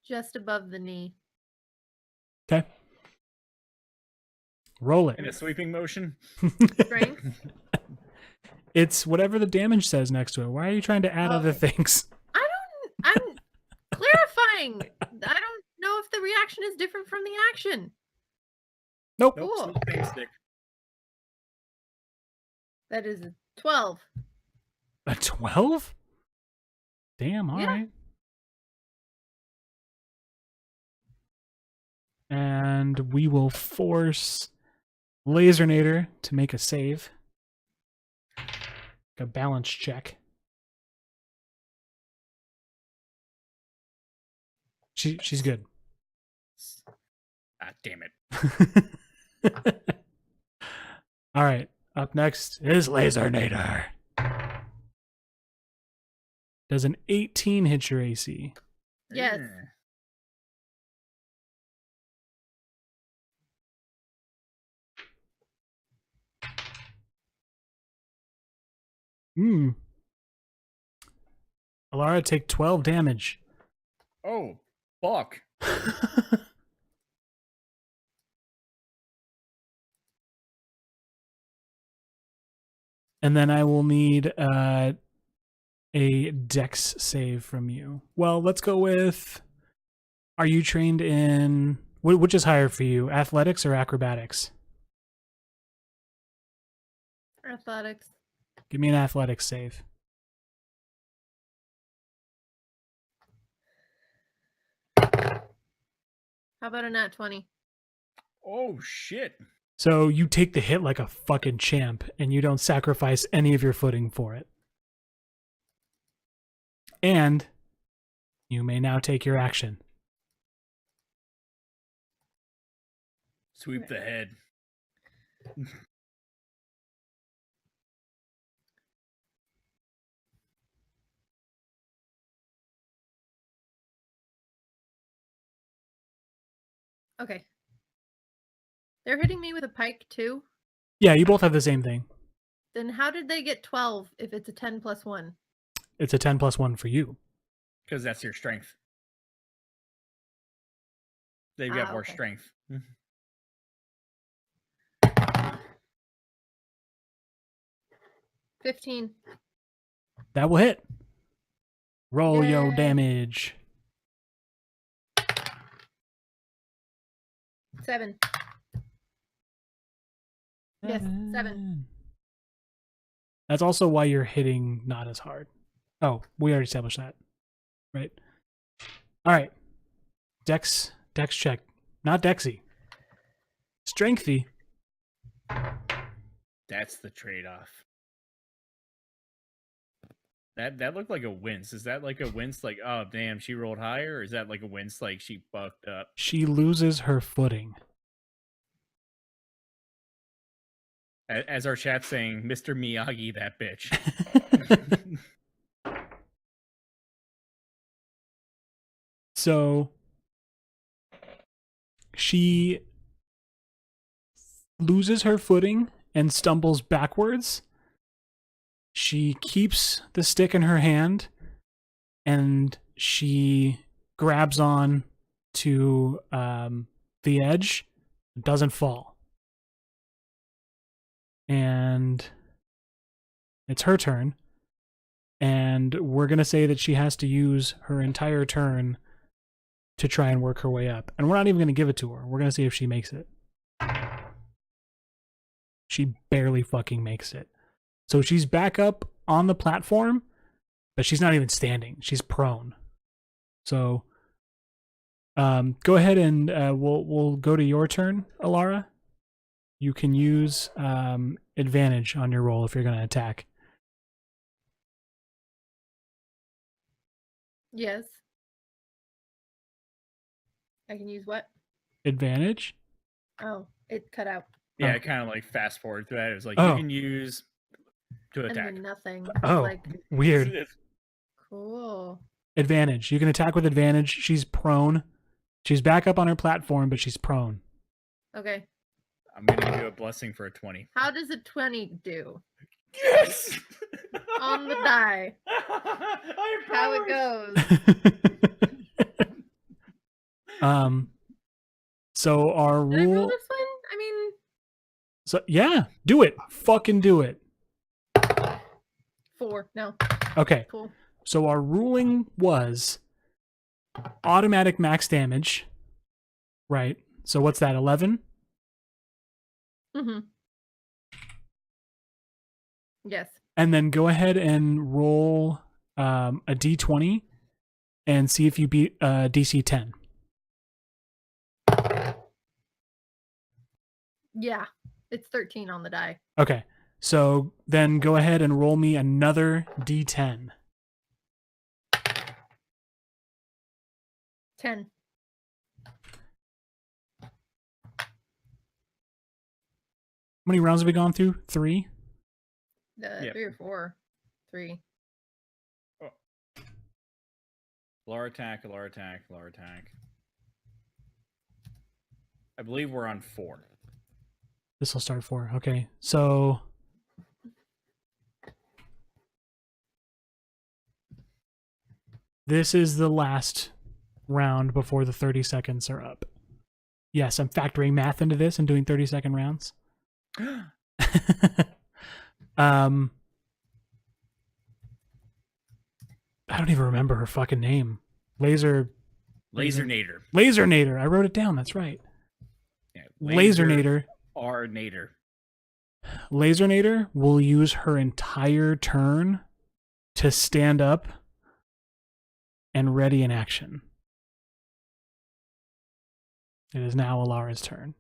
Just above the knee. Okay. Roll In a it. sweeping motion. Strength? It's whatever the damage says next to it. Why are you trying to add other things? I'm clarifying. I don't know if the reaction is different from the action. Nope. Nope, Cool. still same stick. That is a 12. A 12? Damn, all Yeah. right. And we will force Lasernator to make a save. A balance check. She's good. Ah, damn it. All right. Up next is Lasernator. Does an 18 hit your AC? Yes. Elara, take 12 damage. Oh, fuck. And then I will need a dex save from you. Well, let's go with... Are you trained in... Which is higher for you, athletics or acrobatics? Athletics. Give me an athletics save. How about a nat 20? Oh, shit. So you take the hit like a fucking champ, and you don't sacrifice any of your footing for it. And you may now take your action. Sweep the head. Okay. They're hitting me with a pike too? Yeah, you both have the same thing. Then how did they get 12 if it's a 10 plus 1? It's a 10 plus 1 for you. Because that's your strength. They've got more Okay. strength. 15. That will hit. Roll your Yay. damage. 7. Yes, 7. That's also why you're hitting not as hard. Oh, we already established that. Right. All right. Dex check. Not Dexy. Strengthy. That's the trade-off. That looked like a wince. Is that like a wince like, oh, damn, she rolled higher? Or is that like a wince like she fucked up? She loses her footing. As our chat's saying, Mr. Miyagi, that bitch. So she loses her footing and stumbles backwards. She keeps the stick in her hand and she grabs on to the edge. It doesn't fall. And it's her turn. And we're going to say that she has to use her entire turn to try and work her way up. And we're not even going to give it to her. We're going to see if she makes it. She barely fucking makes it. So she's back up on the platform, but she's not even standing. She's prone. So go ahead and we'll go to your turn, Elara. You can use advantage on your roll if you're going to attack. Yes. I can use what? Advantage? Oh, it cut out. Yeah, Oh. I kind of like fast forward through that. It was like, Oh. you can use to And attack. then nothing. Oh, Like, weird. cool. Advantage. You can attack with advantage. She's prone. She's back up on her platform, but she's prone. Okay. I'm going to do a blessing for a 20. How does a 20 do? Yes! On the die. I How it goes. So our Did I roll rule. this one? I mean, So yeah, do it. Fucking do it. 4. No. Okay. Cool. So our ruling was automatic max damage. Right. So what's that? 11? Mm-hmm. Yes. And then go ahead and roll a d20 and see if you beat DC 10. Yeah, it's 13 on the die. Okay. So then go ahead and roll me another d10. 10. How many rounds have we gone through? 3? Yep. 3 or 4. 3. Elara attack, Elara attack, Elara attack. I believe we're on 4. This will start 4. Okay. So this is the last round before the 30 seconds are up. Yes, I'm factoring math into this and doing 30-second rounds. I don't even remember her fucking name. Lasernator. Lasernator. I wrote it down. That's right. Yeah, Lasernator. Nader. Lasernator will use her entire turn to stand up and ready in action. It is now Elara's turn.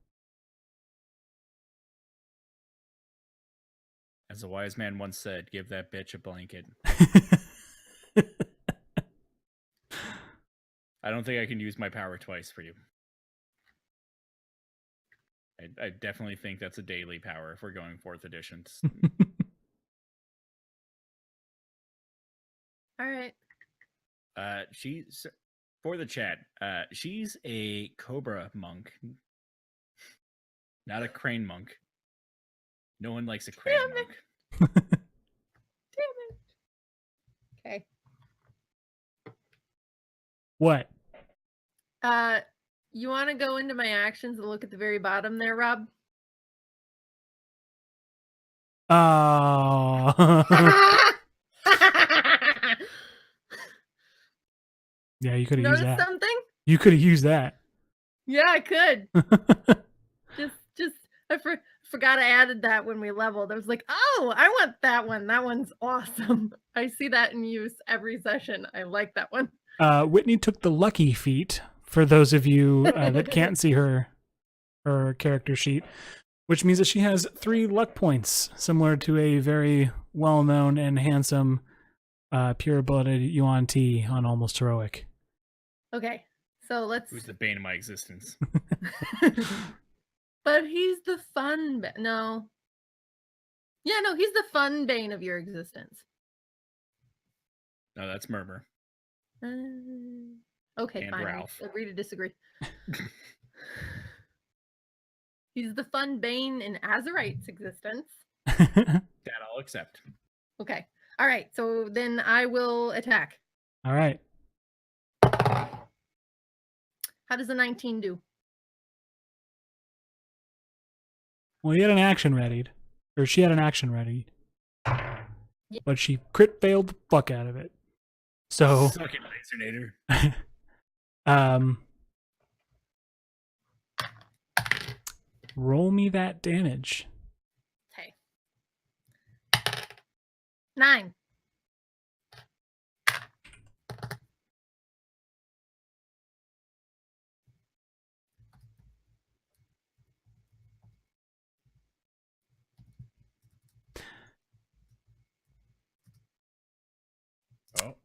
As a wise man once said, give that bitch a blanket. I don't think I can use my power twice for you. I definitely think that's a daily power if we're going 4th editions. All right. She's for the chat. She's a Cobra monk, not a crane monk. No one likes a crane Damn it. monk. Damn it. Okay. What? You want to go into my actions and look at the very bottom there, Rob? Oh. Yeah, you could have used Notice that. something? You could have used that. Yeah, I could. I forgot I added that when we leveled. I was like, oh, I want that one. That one's awesome. I see that in use every session. I like that one. Whitney took the lucky feat, for those of you that can't see her character sheet, which means that she has 3 luck points, similar to a very well-known and handsome pure-blooded Yuan Ti on Almost Heroic. Okay, so let's... Who's the bane of my existence? But he's the fun... No. Yeah, no, he's the fun bane of your existence. No, that's Murmur. Okay, And fine. Ralph. Agree to disagree. He's the fun bane in Azurite's existence. That I'll accept. Okay. All right. So then I will attack. All right. How does a 19 do? Well, he had an action readied. Or she had an action ready. Yeah. But she crit failed the fuck out of it. So... Suck it, Lasernator. Roll me that damage. Okay. 9. Oh.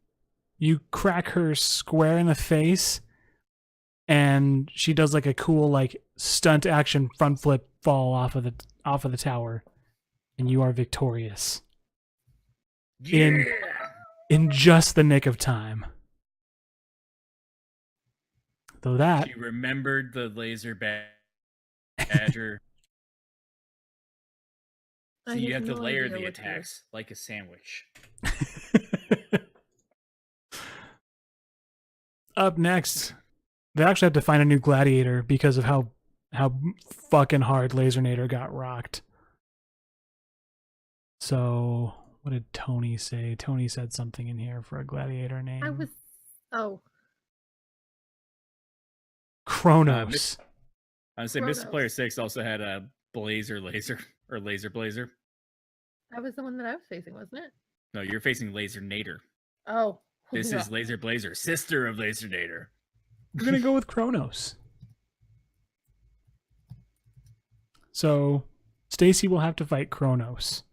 You crack her square in the face, and she does like a cool like stunt action front flip fall off of the tower, and you are victorious Yeah. in just the nick of time. Though that She remembered the laser badger. So you have to layer the attacks like a sandwich. Up next, they actually have to find a new gladiator because of how fucking hard Lasernator got rocked. So, what did Tony say? Tony said something in here for a gladiator name. Kronos. I would say Mr. Player 6 also had a laser or laser blazer. That was the one that I was facing, wasn't it? No, you're facing Lasernator. Oh. This no. is Laser Blazer, sister of Lasernator. We're gonna go with Kronos. So Stacy will have to fight Kronos.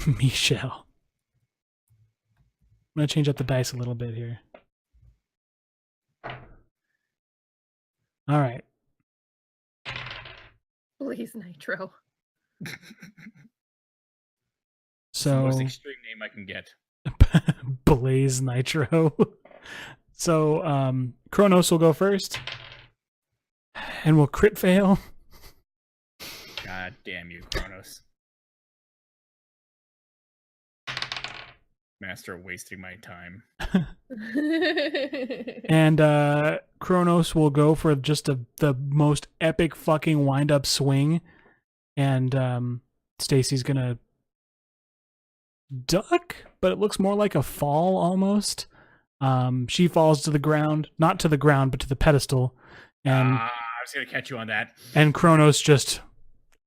Michelle. I'm going to change up the dice a little bit here. All right. Blaze Nitro. It's the So most extreme name I can get. Blaze Nitro. So Kronos will go first. And will crit fail. God damn you, Kronos. Master of wasting my time. And Kronos will go for just the most epic fucking wind-up swing. And Stacy's gonna duck, but it looks more like a fall almost. She falls to the ground. Not to the ground, but to the pedestal. And I was going to catch you on that. and Kronos just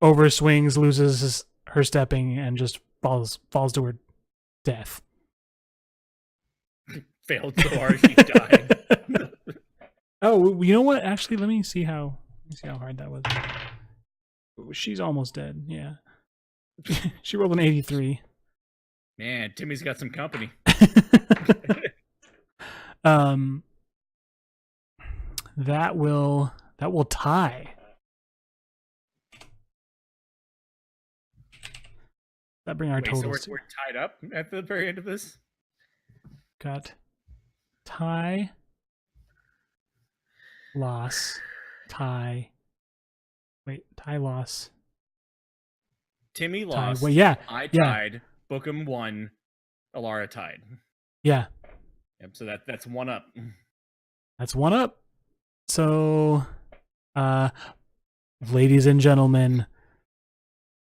overswings, loses her stepping, and just falls to her death. Failed so hard, he died. Oh, you know what? Actually, let me see how hard that was. She's almost dead. Yeah, she rolled an 83. Man, Timmy's got some company. That will tie. That bring our Wait, so totals. we're tied up at the very end of this? Got tie, loss, tie. Wait, tie, loss. Timmy Tie. lost. Wait, yeah, I yeah. tied. Bookham won. Elara tied. yeah. Yep, so that's one up. That's one up. So, ladies and gentlemen,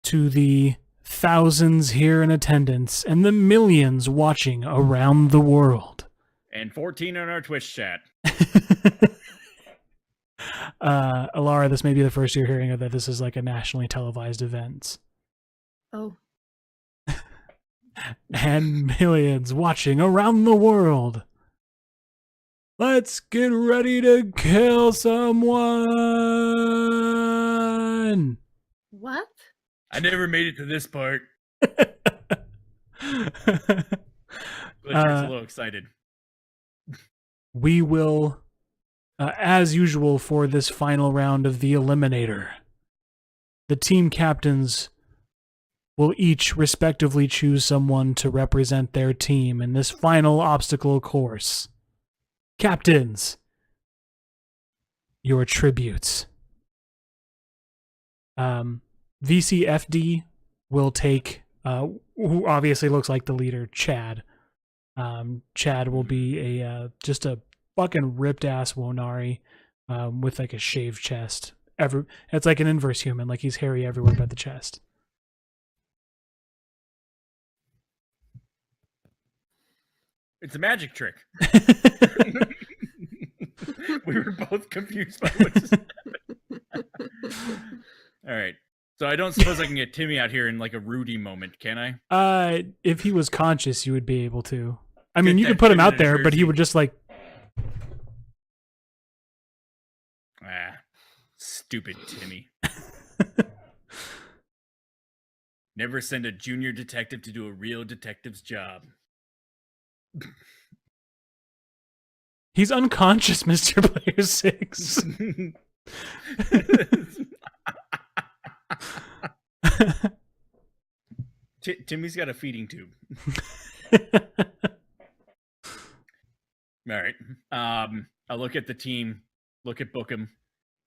to the thousands here in attendance and the millions watching around the world. And 14 on our Twitch chat. Elara, this may be the first you're hearing of that this is like a nationally televised event. Oh. And millions watching around the world. Let's get ready to kill someone. What? I never made it to this part. Glichard's a little excited. We will, as usual for this final round of the Eliminator, the team captains will each respectively choose someone to represent their team in this final obstacle course. Captains, your tributes. VCFD will take, who obviously looks like the leader, Chad. Chad will be just a fucking ripped ass Wonari with like a shaved chest. It's like an inverse human, like he's hairy everywhere but the chest. It's a magic trick. We were both confused by what just happened. All right. So I don't suppose I can get Timmy out here in like a Rudy moment, can I? If he was conscious, you would be able to. I mean, Get you that could put him kid out in a there, but he jersey. would just like. Stupid Timmy. Never send a junior detective to do a real detective's job. He's unconscious, Mr. Player 6. Timmy's got a feeding tube. All right. I'll look at the team, look at Bookham,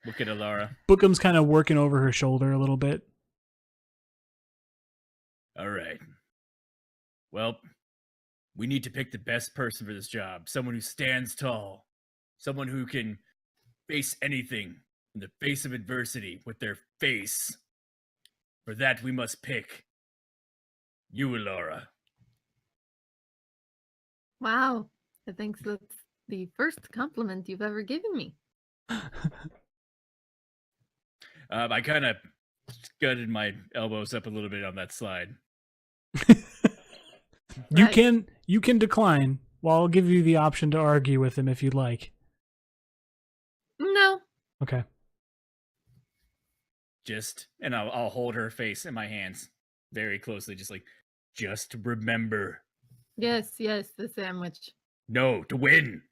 look at Elara. Bookham's kind of working over her shoulder a little bit. All right. Well, we need to pick the best person for this job. Someone who stands tall. Someone who can face anything in the face of adversity with their face. For that, we must pick you, Elara. Wow. I think that's the first compliment you've ever given me. I kind of scudded my elbows up a little bit on that slide. You can decline. Well, I'll give you the option to argue with him if you'd like. No. Okay. and I'll hold her face in my hands very closely, just remember. Yes, the sandwich. No, to win.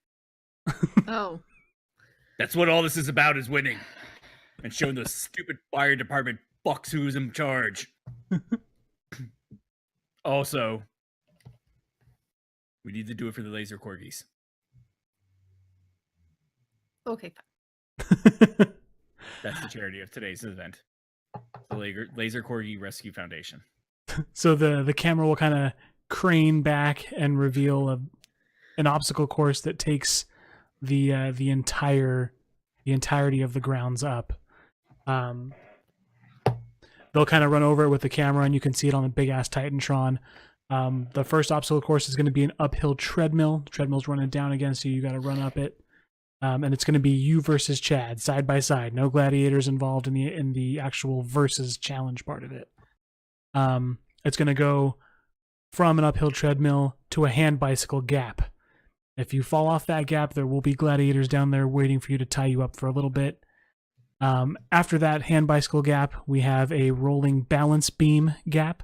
Oh. That's what all this is about, is winning. And showing those stupid fire department fucks who's in charge. Also, we need to do it for the laser corgis. Okay. That's the charity of today's event. The Laser Corgi Rescue Foundation. So the camera will kind of crane back and reveal an obstacle course that takes the entirety of the grounds up. They'll kind of run over it with the camera, and you can see it on the big ass Titantron. The first obstacle course is going to be an uphill treadmill. The treadmill's running down against you. You got to run up it. And it's going to be you versus Chad, side by side. No gladiators involved in the actual versus challenge part of it. It's going to go from an uphill treadmill to a hand bicycle gap. If you fall off that gap, there will be gladiators down there waiting for you to tie you up for a little bit. After that hand bicycle gap, we have a rolling balance beam gap.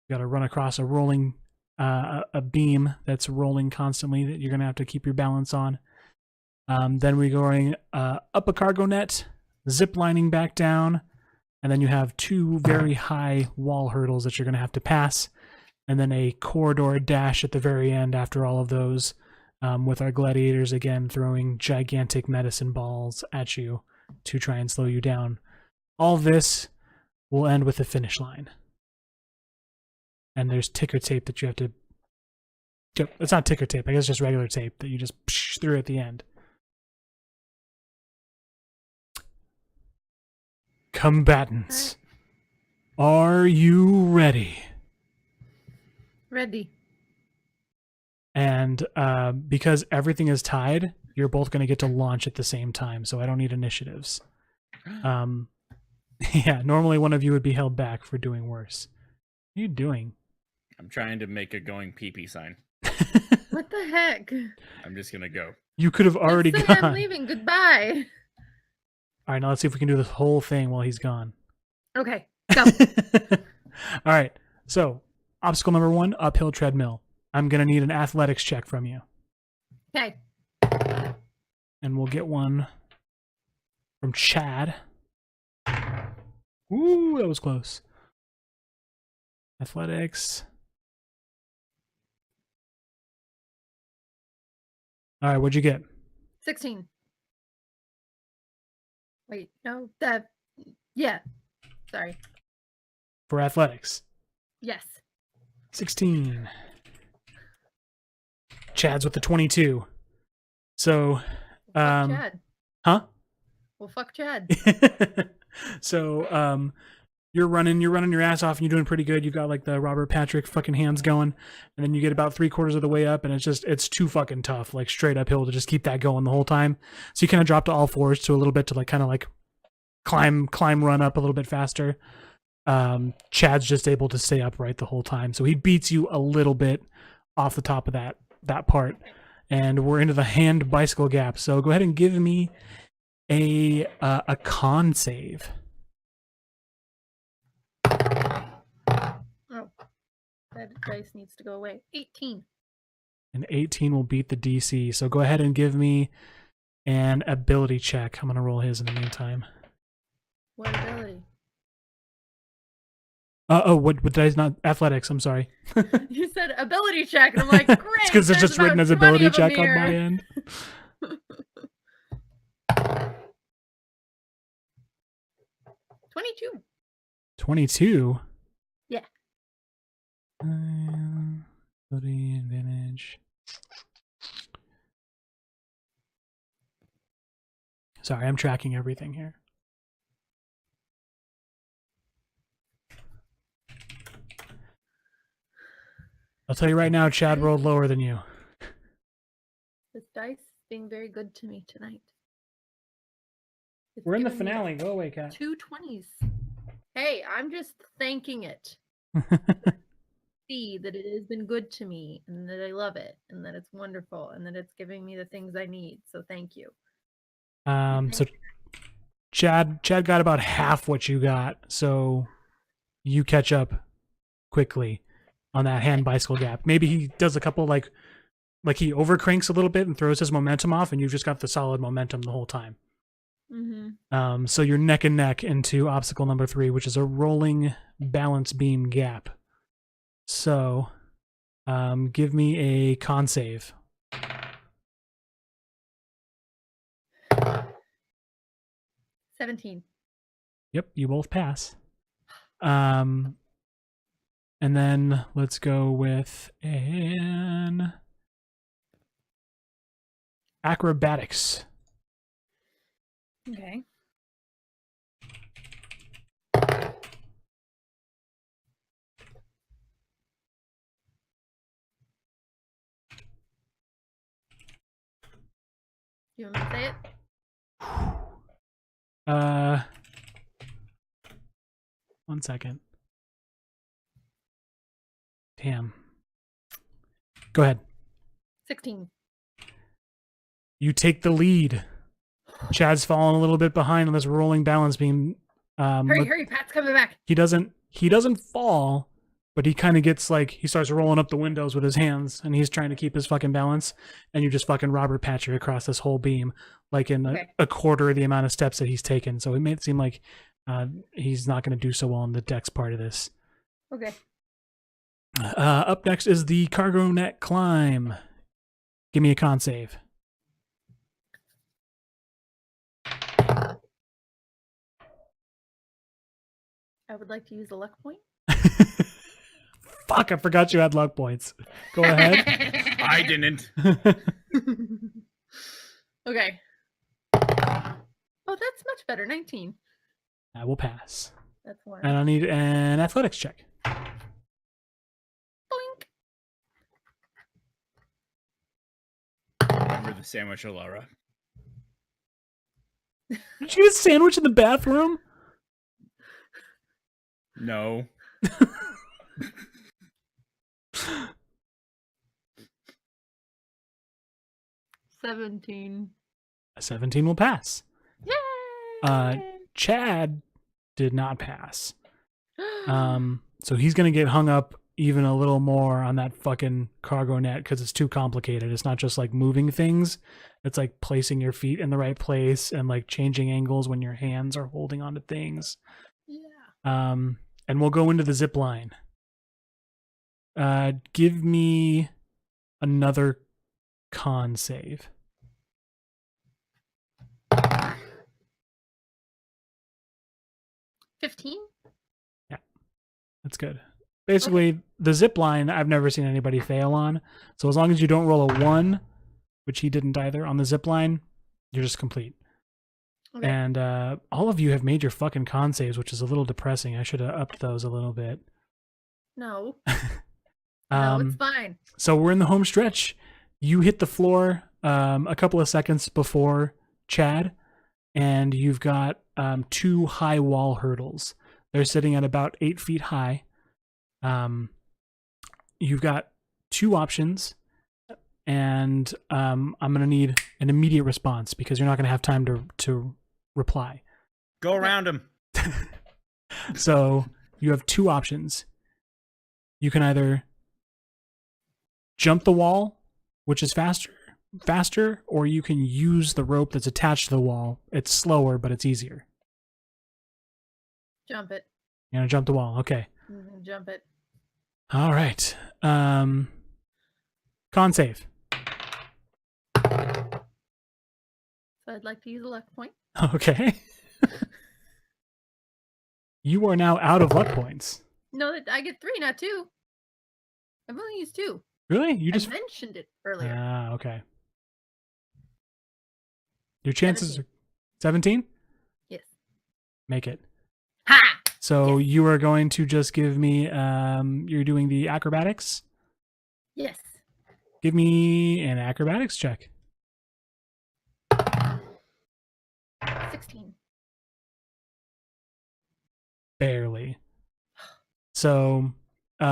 You got to run across a rolling a beam that's rolling constantly that you're going to have to keep your balance on. Then we're going up a cargo net, zip lining back down, and then you have 2 very high wall hurdles that you're going to have to pass, and then a corridor dash at the very end after all of those, with our gladiators again throwing gigantic medicine balls at you to try and slow you down. All this will end with the finish line. And there's ticker tape that you have to... It's not ticker tape, I guess it's just regular tape that you just through at the end. Combatants, are you ready? Ready. And because everything is tied, you're both going to get to launch at the same time, so I don't need initiatives. Yeah, normally one of you would be held back for doing worse. What are you doing? I'm trying to make a going pee-pee sign. What the heck? I'm just going to go. You could have already Just say gone. I'm leaving. Goodbye. All right, now let's see if we can do this whole thing while he's gone. Okay, go. All right, so obstacle number 1, uphill treadmill. I'm going to need an athletics check from you. Okay. And we'll get one from Chad. Ooh, that was close. Athletics. All right, what'd you get? 16. Wait, no, yeah. Sorry. For athletics. Yes. 16. Chad's with the 22. So, Fuck Chad. huh? Well, fuck Chad. So, you're running your ass off and you're doing pretty good. You've got like the Robert Patrick fucking hands going, and then you get about 3/4 of the way up, and it's too fucking tough, like straight uphill to just keep that going the whole time. So you kind of drop to all fours to a little bit to like kind of like climb, run up a little bit faster. Chad's just able to stay upright the whole time, so he beats you a little bit off the top of that part, and we're into the hand bicycle gap. So go ahead and give me a con save. Oh, that dice needs to go away. 18. An 18 will beat the DC. So go ahead and give me an ability check. I'm going to roll his in the meantime. What ability? What did I not? Athletics, I'm sorry. You said ability check, and I'm like, great. It's because it's there's just written about as 20 ability of them check on my here. end. 22. 22? Yeah. Ability advantage. Sorry, I'm tracking everything here. I'll tell you right now, Chad rolled lower than you. This dice is being very good to me tonight. It's We're in the given me finale. Go away, Kat. 2 20s. Hey, I'm just thanking it. See that it has been good to me, and that I love it, and that it's wonderful, and that it's giving me the things I need. So thank you. So Chad got about half what you got, so you catch up quickly on that hand bicycle gap. Maybe he does a couple like he overcranks a little bit and throws his momentum off, and you've just got the solid momentum the whole time. Mm-hmm. So you're neck and neck into obstacle number 3, which is a rolling balance beam gap. So give me a con save. 17. Yep, you both pass. And then let's go with an acrobatics. Okay. You want me to say it? One second. Damn. Go ahead. 16. You take the lead. Chad's falling a little bit behind on this rolling balance beam. Hurry, Pat's coming back. He doesn't fall, but he kind of gets like, he starts rolling up the windows with his hands, and he's trying to keep his fucking balance, and you just fucking Robert Patcher across this whole beam, like in a quarter of the amount of steps that he's taken. So it made it seem like he's not going to do so well in the dex part of this. Okay. Up next is the cargo net climb. Give me a con save. I would like to use a luck point. Fuck, I forgot you had luck points. Go ahead. I didn't. Okay. Oh, that's much better. 19. I will pass. That's one. And I need an athletics check. Boink. Remember the sandwich, Elara. Did you get a sandwich in the bathroom? No. 17. A 17 will pass. Yay! Chad did not pass. So he's going to get hung up even a little more on that fucking cargo net because it's too complicated. It's not just like moving things. It's like placing your feet in the right place and like changing angles when your hands are holding onto things. Yeah. And we'll go into the zip line. Give me another con save. 15? Yeah, that's good. Basically, the zip line I've never seen anybody fail on. So as long as you don't roll a 1, which he didn't either, on the zip line, you're just complete. Okay. And all of you have made your fucking con saves, which is a little depressing. I should have upped those a little bit. No. No, it's fine. So we're in the home stretch. You hit the floor a couple of seconds before Chad, and you've got 2 high wall hurdles. They're sitting at about 8 feet high. You've got 2 options, and I'm going to need an immediate response because you're not going to have time to reply. Go around him. So you have 2 options. You can either jump the wall, which is faster, or you can use the rope that's attached to the wall. It's slower, but it's easier. Jump it. You're gonna jump the wall. Okay. Jump it. All right. Con save. So I'd like to use a luck point. Okay. You are now out of luck points. No, I get 3, not 2. I've only used 2. Really? You just I mentioned it earlier. Ah, okay. Your chances are 17? Yes. Make it. Ha! So Yes. you are going to just give me you're doing the acrobatics? Yes. Give me an acrobatics check. 16. Barely. So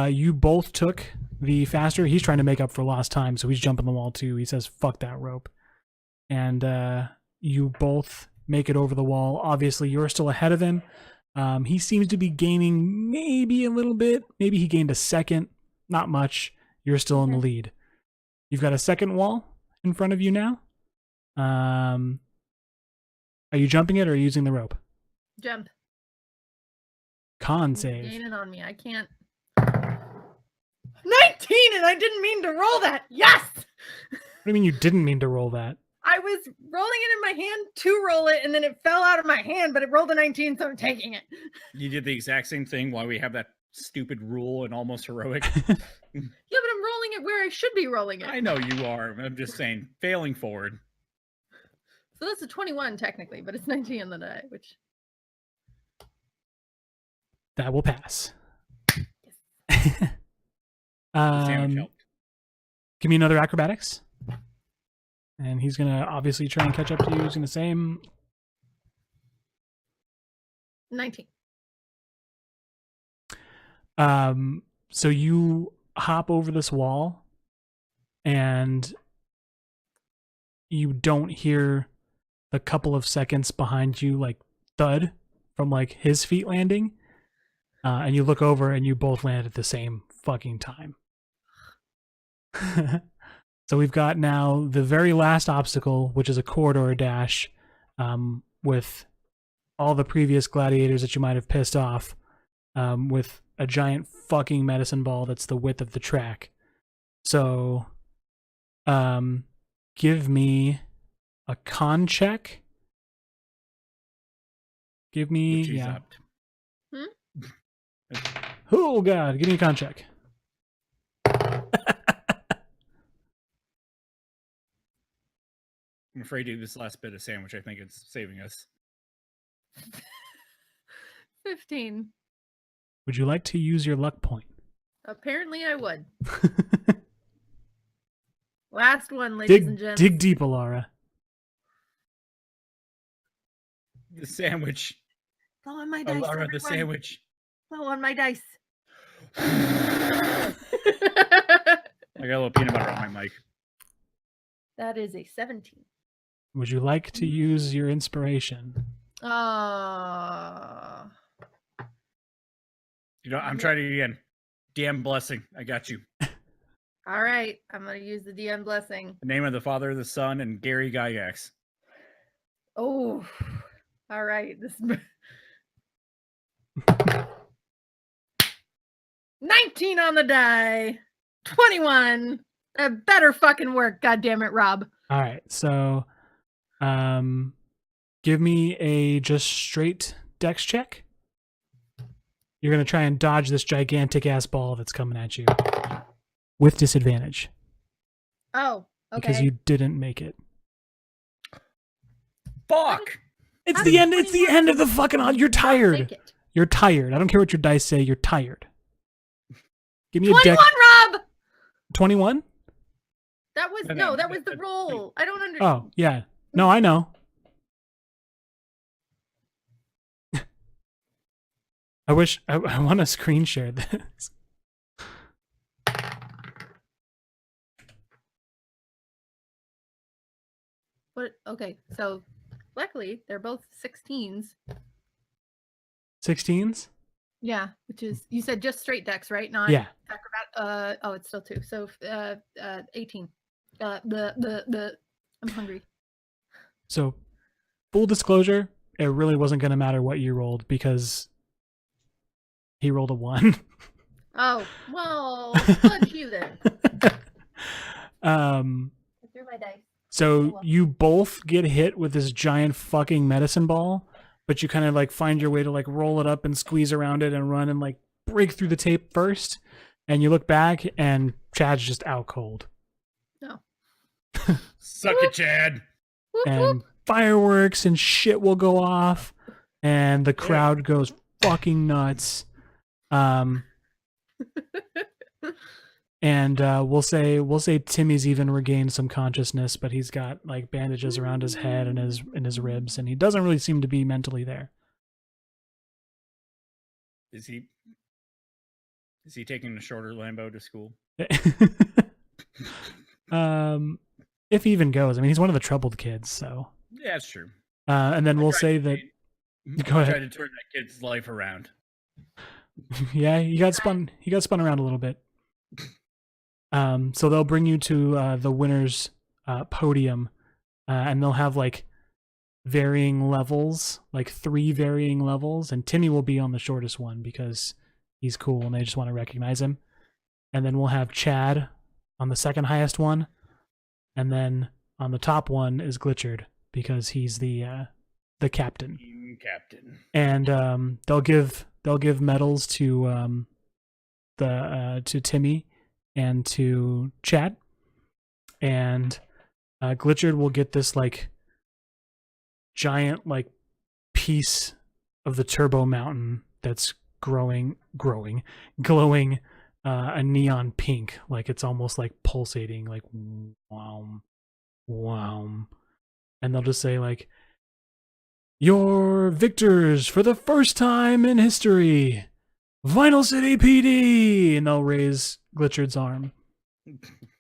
you both took the faster. He's trying to make up for lost time, so he's jumping the wall too. He says, fuck that rope. And you both make it over the wall. Obviously, you're still ahead of him. He seems to be gaining maybe a little bit. Maybe he gained a second. Not much. You're still in the lead. You've got a second wall in front of you now. Are you jumping it or are you using the rope? Jump. Con He's save. gaining on me. I can't. 19, and I didn't mean to roll that. Yes. What do you mean you didn't mean to roll that? I was rolling it in my hand to roll it, and then it fell out of my hand, but it rolled a 19, so I'm taking it. You did the exact same thing while we have that stupid rule and almost heroic. Yeah, but I'm rolling it where I should be rolling it. I know you are. I'm just saying, failing forward. So that's a 21 technically, but it's 19 on the die, which That will pass. The sandwich helped. Give me another acrobatics. And he's going to obviously try and catch up to you using the same. 19. So you hop over this wall and you don't hear the couple of seconds behind you like thud from like his feet landing. And you look over and you both land at the same fucking time. So we've got now the very last obstacle, which is a corridor dash, with all the previous gladiators that you might have pissed off, with a giant fucking medicine ball that's the width of the track. So, give me a con check. Give me, Which he's yeah. upped. Oh god, give me a con check. I'm afraid to do this last bit of sandwich. I think it's saving us. 15. Would you like to use your luck point? Apparently I would. Last one, ladies and gents. Dig deep, Elara. The sandwich. Blow on my dice. Alara, the everyone. sandwich. Blow on my dice. I got a little peanut butter on my mic. That is a 17. Would you like to use your inspiration? You know, I'm trying it again. DM blessing. I got you. All right. I'm going to use the DM blessing. The name of the Father, the Son, and Gary Gygax. Oh, all right. This 19 on the die. 21. Better fucking work. God damn it, Rob. All right, so give me a just straight dex check. You're going to try and dodge this gigantic ass ball that's coming at you with disadvantage Oh, okay. because you didn't make it. Fuck! It's How the did end. It's the 21 end of the fucking. You're tired. Take it. You're tired. I don't care what your dice say. You're tired. Give me a 21, dex. Rob. 21. That was No, that was the that- roll. I don't understand. Oh yeah. No, I know. I wish I want to screen share this. What? Okay, so luckily they're both 16s. 16s. Yeah, which is you said just straight decks, right? Not Yeah. acrobat. Oh, it's still 2. So 18. I'm hungry. So, full disclosure, it really wasn't going to matter what you rolled because he rolled a 1. Oh well, fudge you then. I threw my dice. So you both get hit with this giant fucking medicine ball, but you kind of like find your way to like roll it up and squeeze around it and run and like break through the tape first. And you look back and Chad's just out cold. No. Suck it, Chad. Whoop, And whoop. fireworks and shit will go off and the crowd goes fucking nuts. And we'll say Timmy's even regained some consciousness, but he's got like bandages around his head and his ribs, and he doesn't really seem to be mentally there. Is he taking the shorter Lambo to school? If he even goes, I mean, he's one of the troubled kids, so Yeah, that's true. And then we'll say that. Go ahead. Try to turn that kid's life around. Yeah, he got spun around a little bit. So they'll bring you to the winners podium, and they'll have like varying levels, like 3 varying levels, and Timmy will be on the shortest one because he's cool and they just want to recognize him. And then we'll have Chad on the second highest one, and then on the top one is Glichard because he's the captain. Team captain. And they'll give medals to to Timmy and to Chad, and Glichard will get this like giant like piece of the Turbo Mountain that's glowing a neon pink, like it's almost like pulsating, like wow, and they'll just say like, "Your victors for the first time in history, Vinyl City PD," and they'll raise Glichard's arm,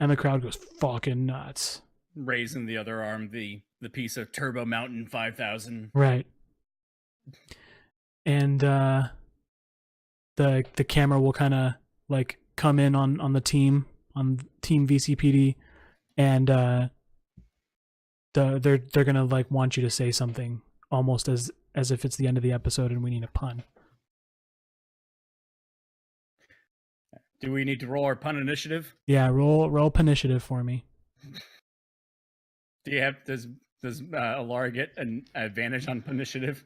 and the crowd goes fucking nuts. Raising the other arm, the piece of Turbo Mountain 5000. Right. And the camera will kind of like come in on the team, on Team VCPD, and they're gonna like want you to say something almost as if it's the end of the episode and we need a pun. Do we need to roll our pun initiative? Yeah, roll pun initiative for me. Do you have does Elara get an advantage on pun initiative?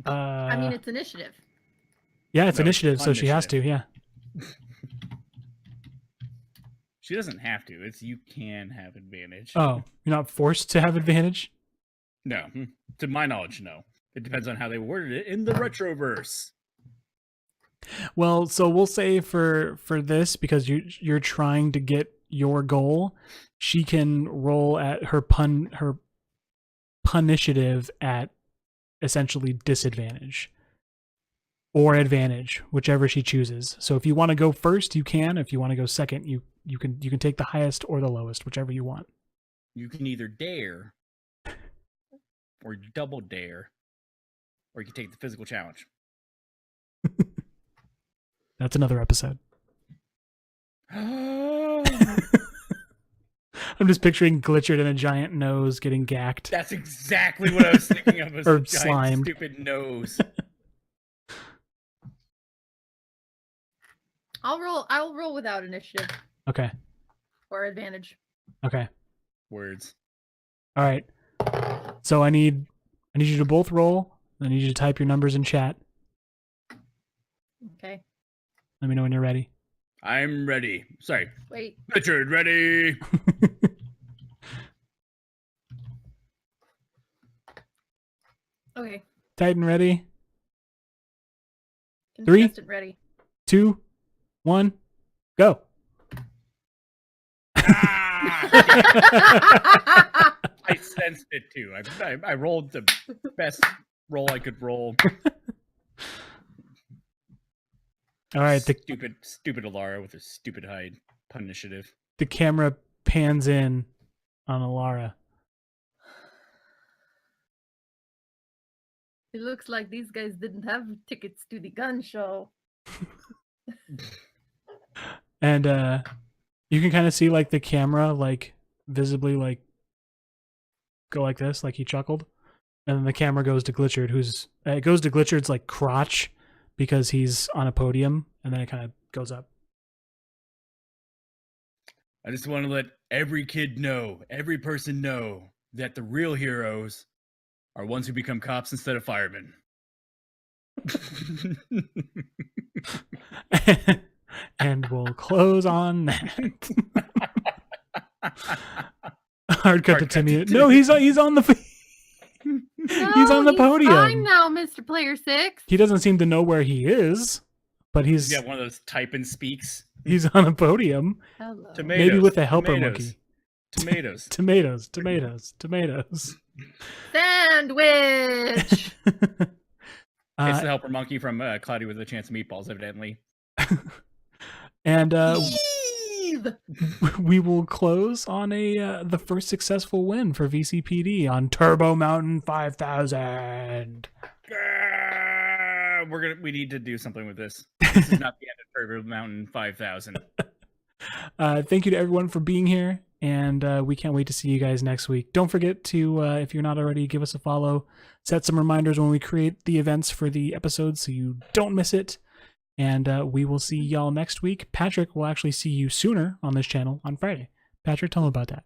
I mean, it's initiative. Yeah, it's No, initiative, so pun she has to. Yeah. She doesn't have to. It's you can have advantage. Oh, you're not forced to have advantage? No, to my knowledge, no. It depends on how they worded it in the retroverse. Well, so we'll say for this, because you're trying to get your goal, she can roll at her pun initiative at essentially disadvantage or advantage, whichever she chooses. So if you want to go first, you can. If you want to go second, you can take the highest or the lowest, whichever you want. You can either dare, or double dare, or you can take the physical challenge. That's another episode. I'm just picturing Glichard and a giant nose getting gacked. That's exactly what I was thinking of. Was Or a giant, slimed. stupid nose. I'll roll without initiative Okay. or advantage. Okay. Words. All right. So I need you to both roll. I need you to type your numbers in chat. Okay. Let me know when you're ready. I'm ready. Sorry. Wait. Richard, ready. Okay. Titan ready? 3, Contestant ready. 2, 1, go. Ah! I sensed it too. I rolled the best roll I could roll. All right. Stupid Elara with her stupid hide pun initiative. The camera pans in on Elara. It looks like these guys didn't have tickets to the gun show. And you can kind of see like the camera like visibly like go like this, like he chuckled. And then the camera goes to Glichard, it goes to Glichard's like crotch because he's on a podium, and then it kind of goes up. I just want to let every kid know, every person know, that the real heroes are ones who become cops instead of firemen. And we'll close on that. Hard cut to Timmy. No, he's on the he's on the podium. Fine now, Mr. Player 6. He doesn't seem to know where he is, but he's got one of those type and speaks. He's on a podium. Hello. Tomatoes, maybe with a helper tomatoes, monkey. Tomatoes. Tomatoes. Sandwich. It's the helper monkey from Cloudy with a Chance of Meatballs, evidently. And Eve! we will close on the first successful win for VCPD on Turbo Mountain 5000. We need to do something with this. This is not the end of Turbo Mountain 5000. Thank you to everyone for being here, and we can't wait to see you guys next week. Don't forget to, if you're not already, give us a follow. Set some reminders when we create the events for the episodes so you don't miss it. And we will see y'all next week. Patrick will actually see you sooner on this channel on Friday. Patrick, tell them about that.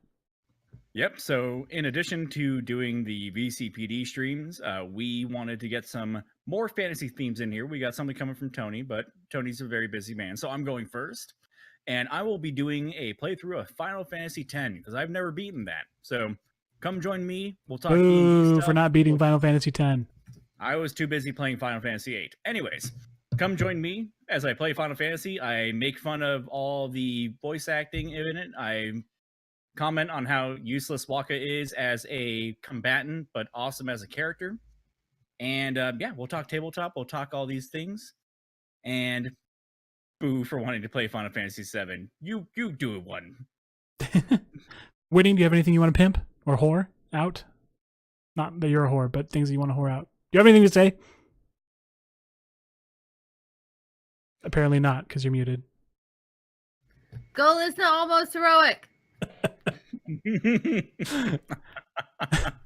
Yep. So in addition to doing the VCPD streams, we wanted to get some more fantasy themes in here. We got something coming from Tony, but Tony's a very busy man. So I'm going first. And I will be doing a playthrough of Final Fantasy X because I've never beaten that. So come join me. We'll talk Boo stuff. for not beating Final Fantasy X. I was too busy playing Final Fantasy VIII. Anyways, come join me as I play Final Fantasy. I make fun of all the voice acting in it. I comment on how useless Waka is as a combatant, but awesome as a character. And yeah, we'll talk tabletop. We'll talk all these things. And boo for wanting to play Final Fantasy VII. You do it one. Whitney, do you have anything you want to pimp or whore out? Not that you're a whore, but things that you want to whore out. Do you have anything to say? Apparently not, because you're muted. Go listen to Almost Heroic.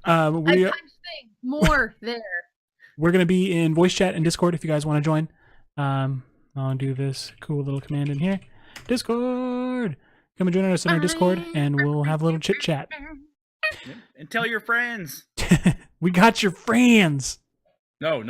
I punched things more there. We're going to be in voice chat and Discord if you guys want to join. I'll do this cool little command in here. Discord! Come and join us in our Discord, and we'll have a little chit chat. And tell your friends. We got your friends. No.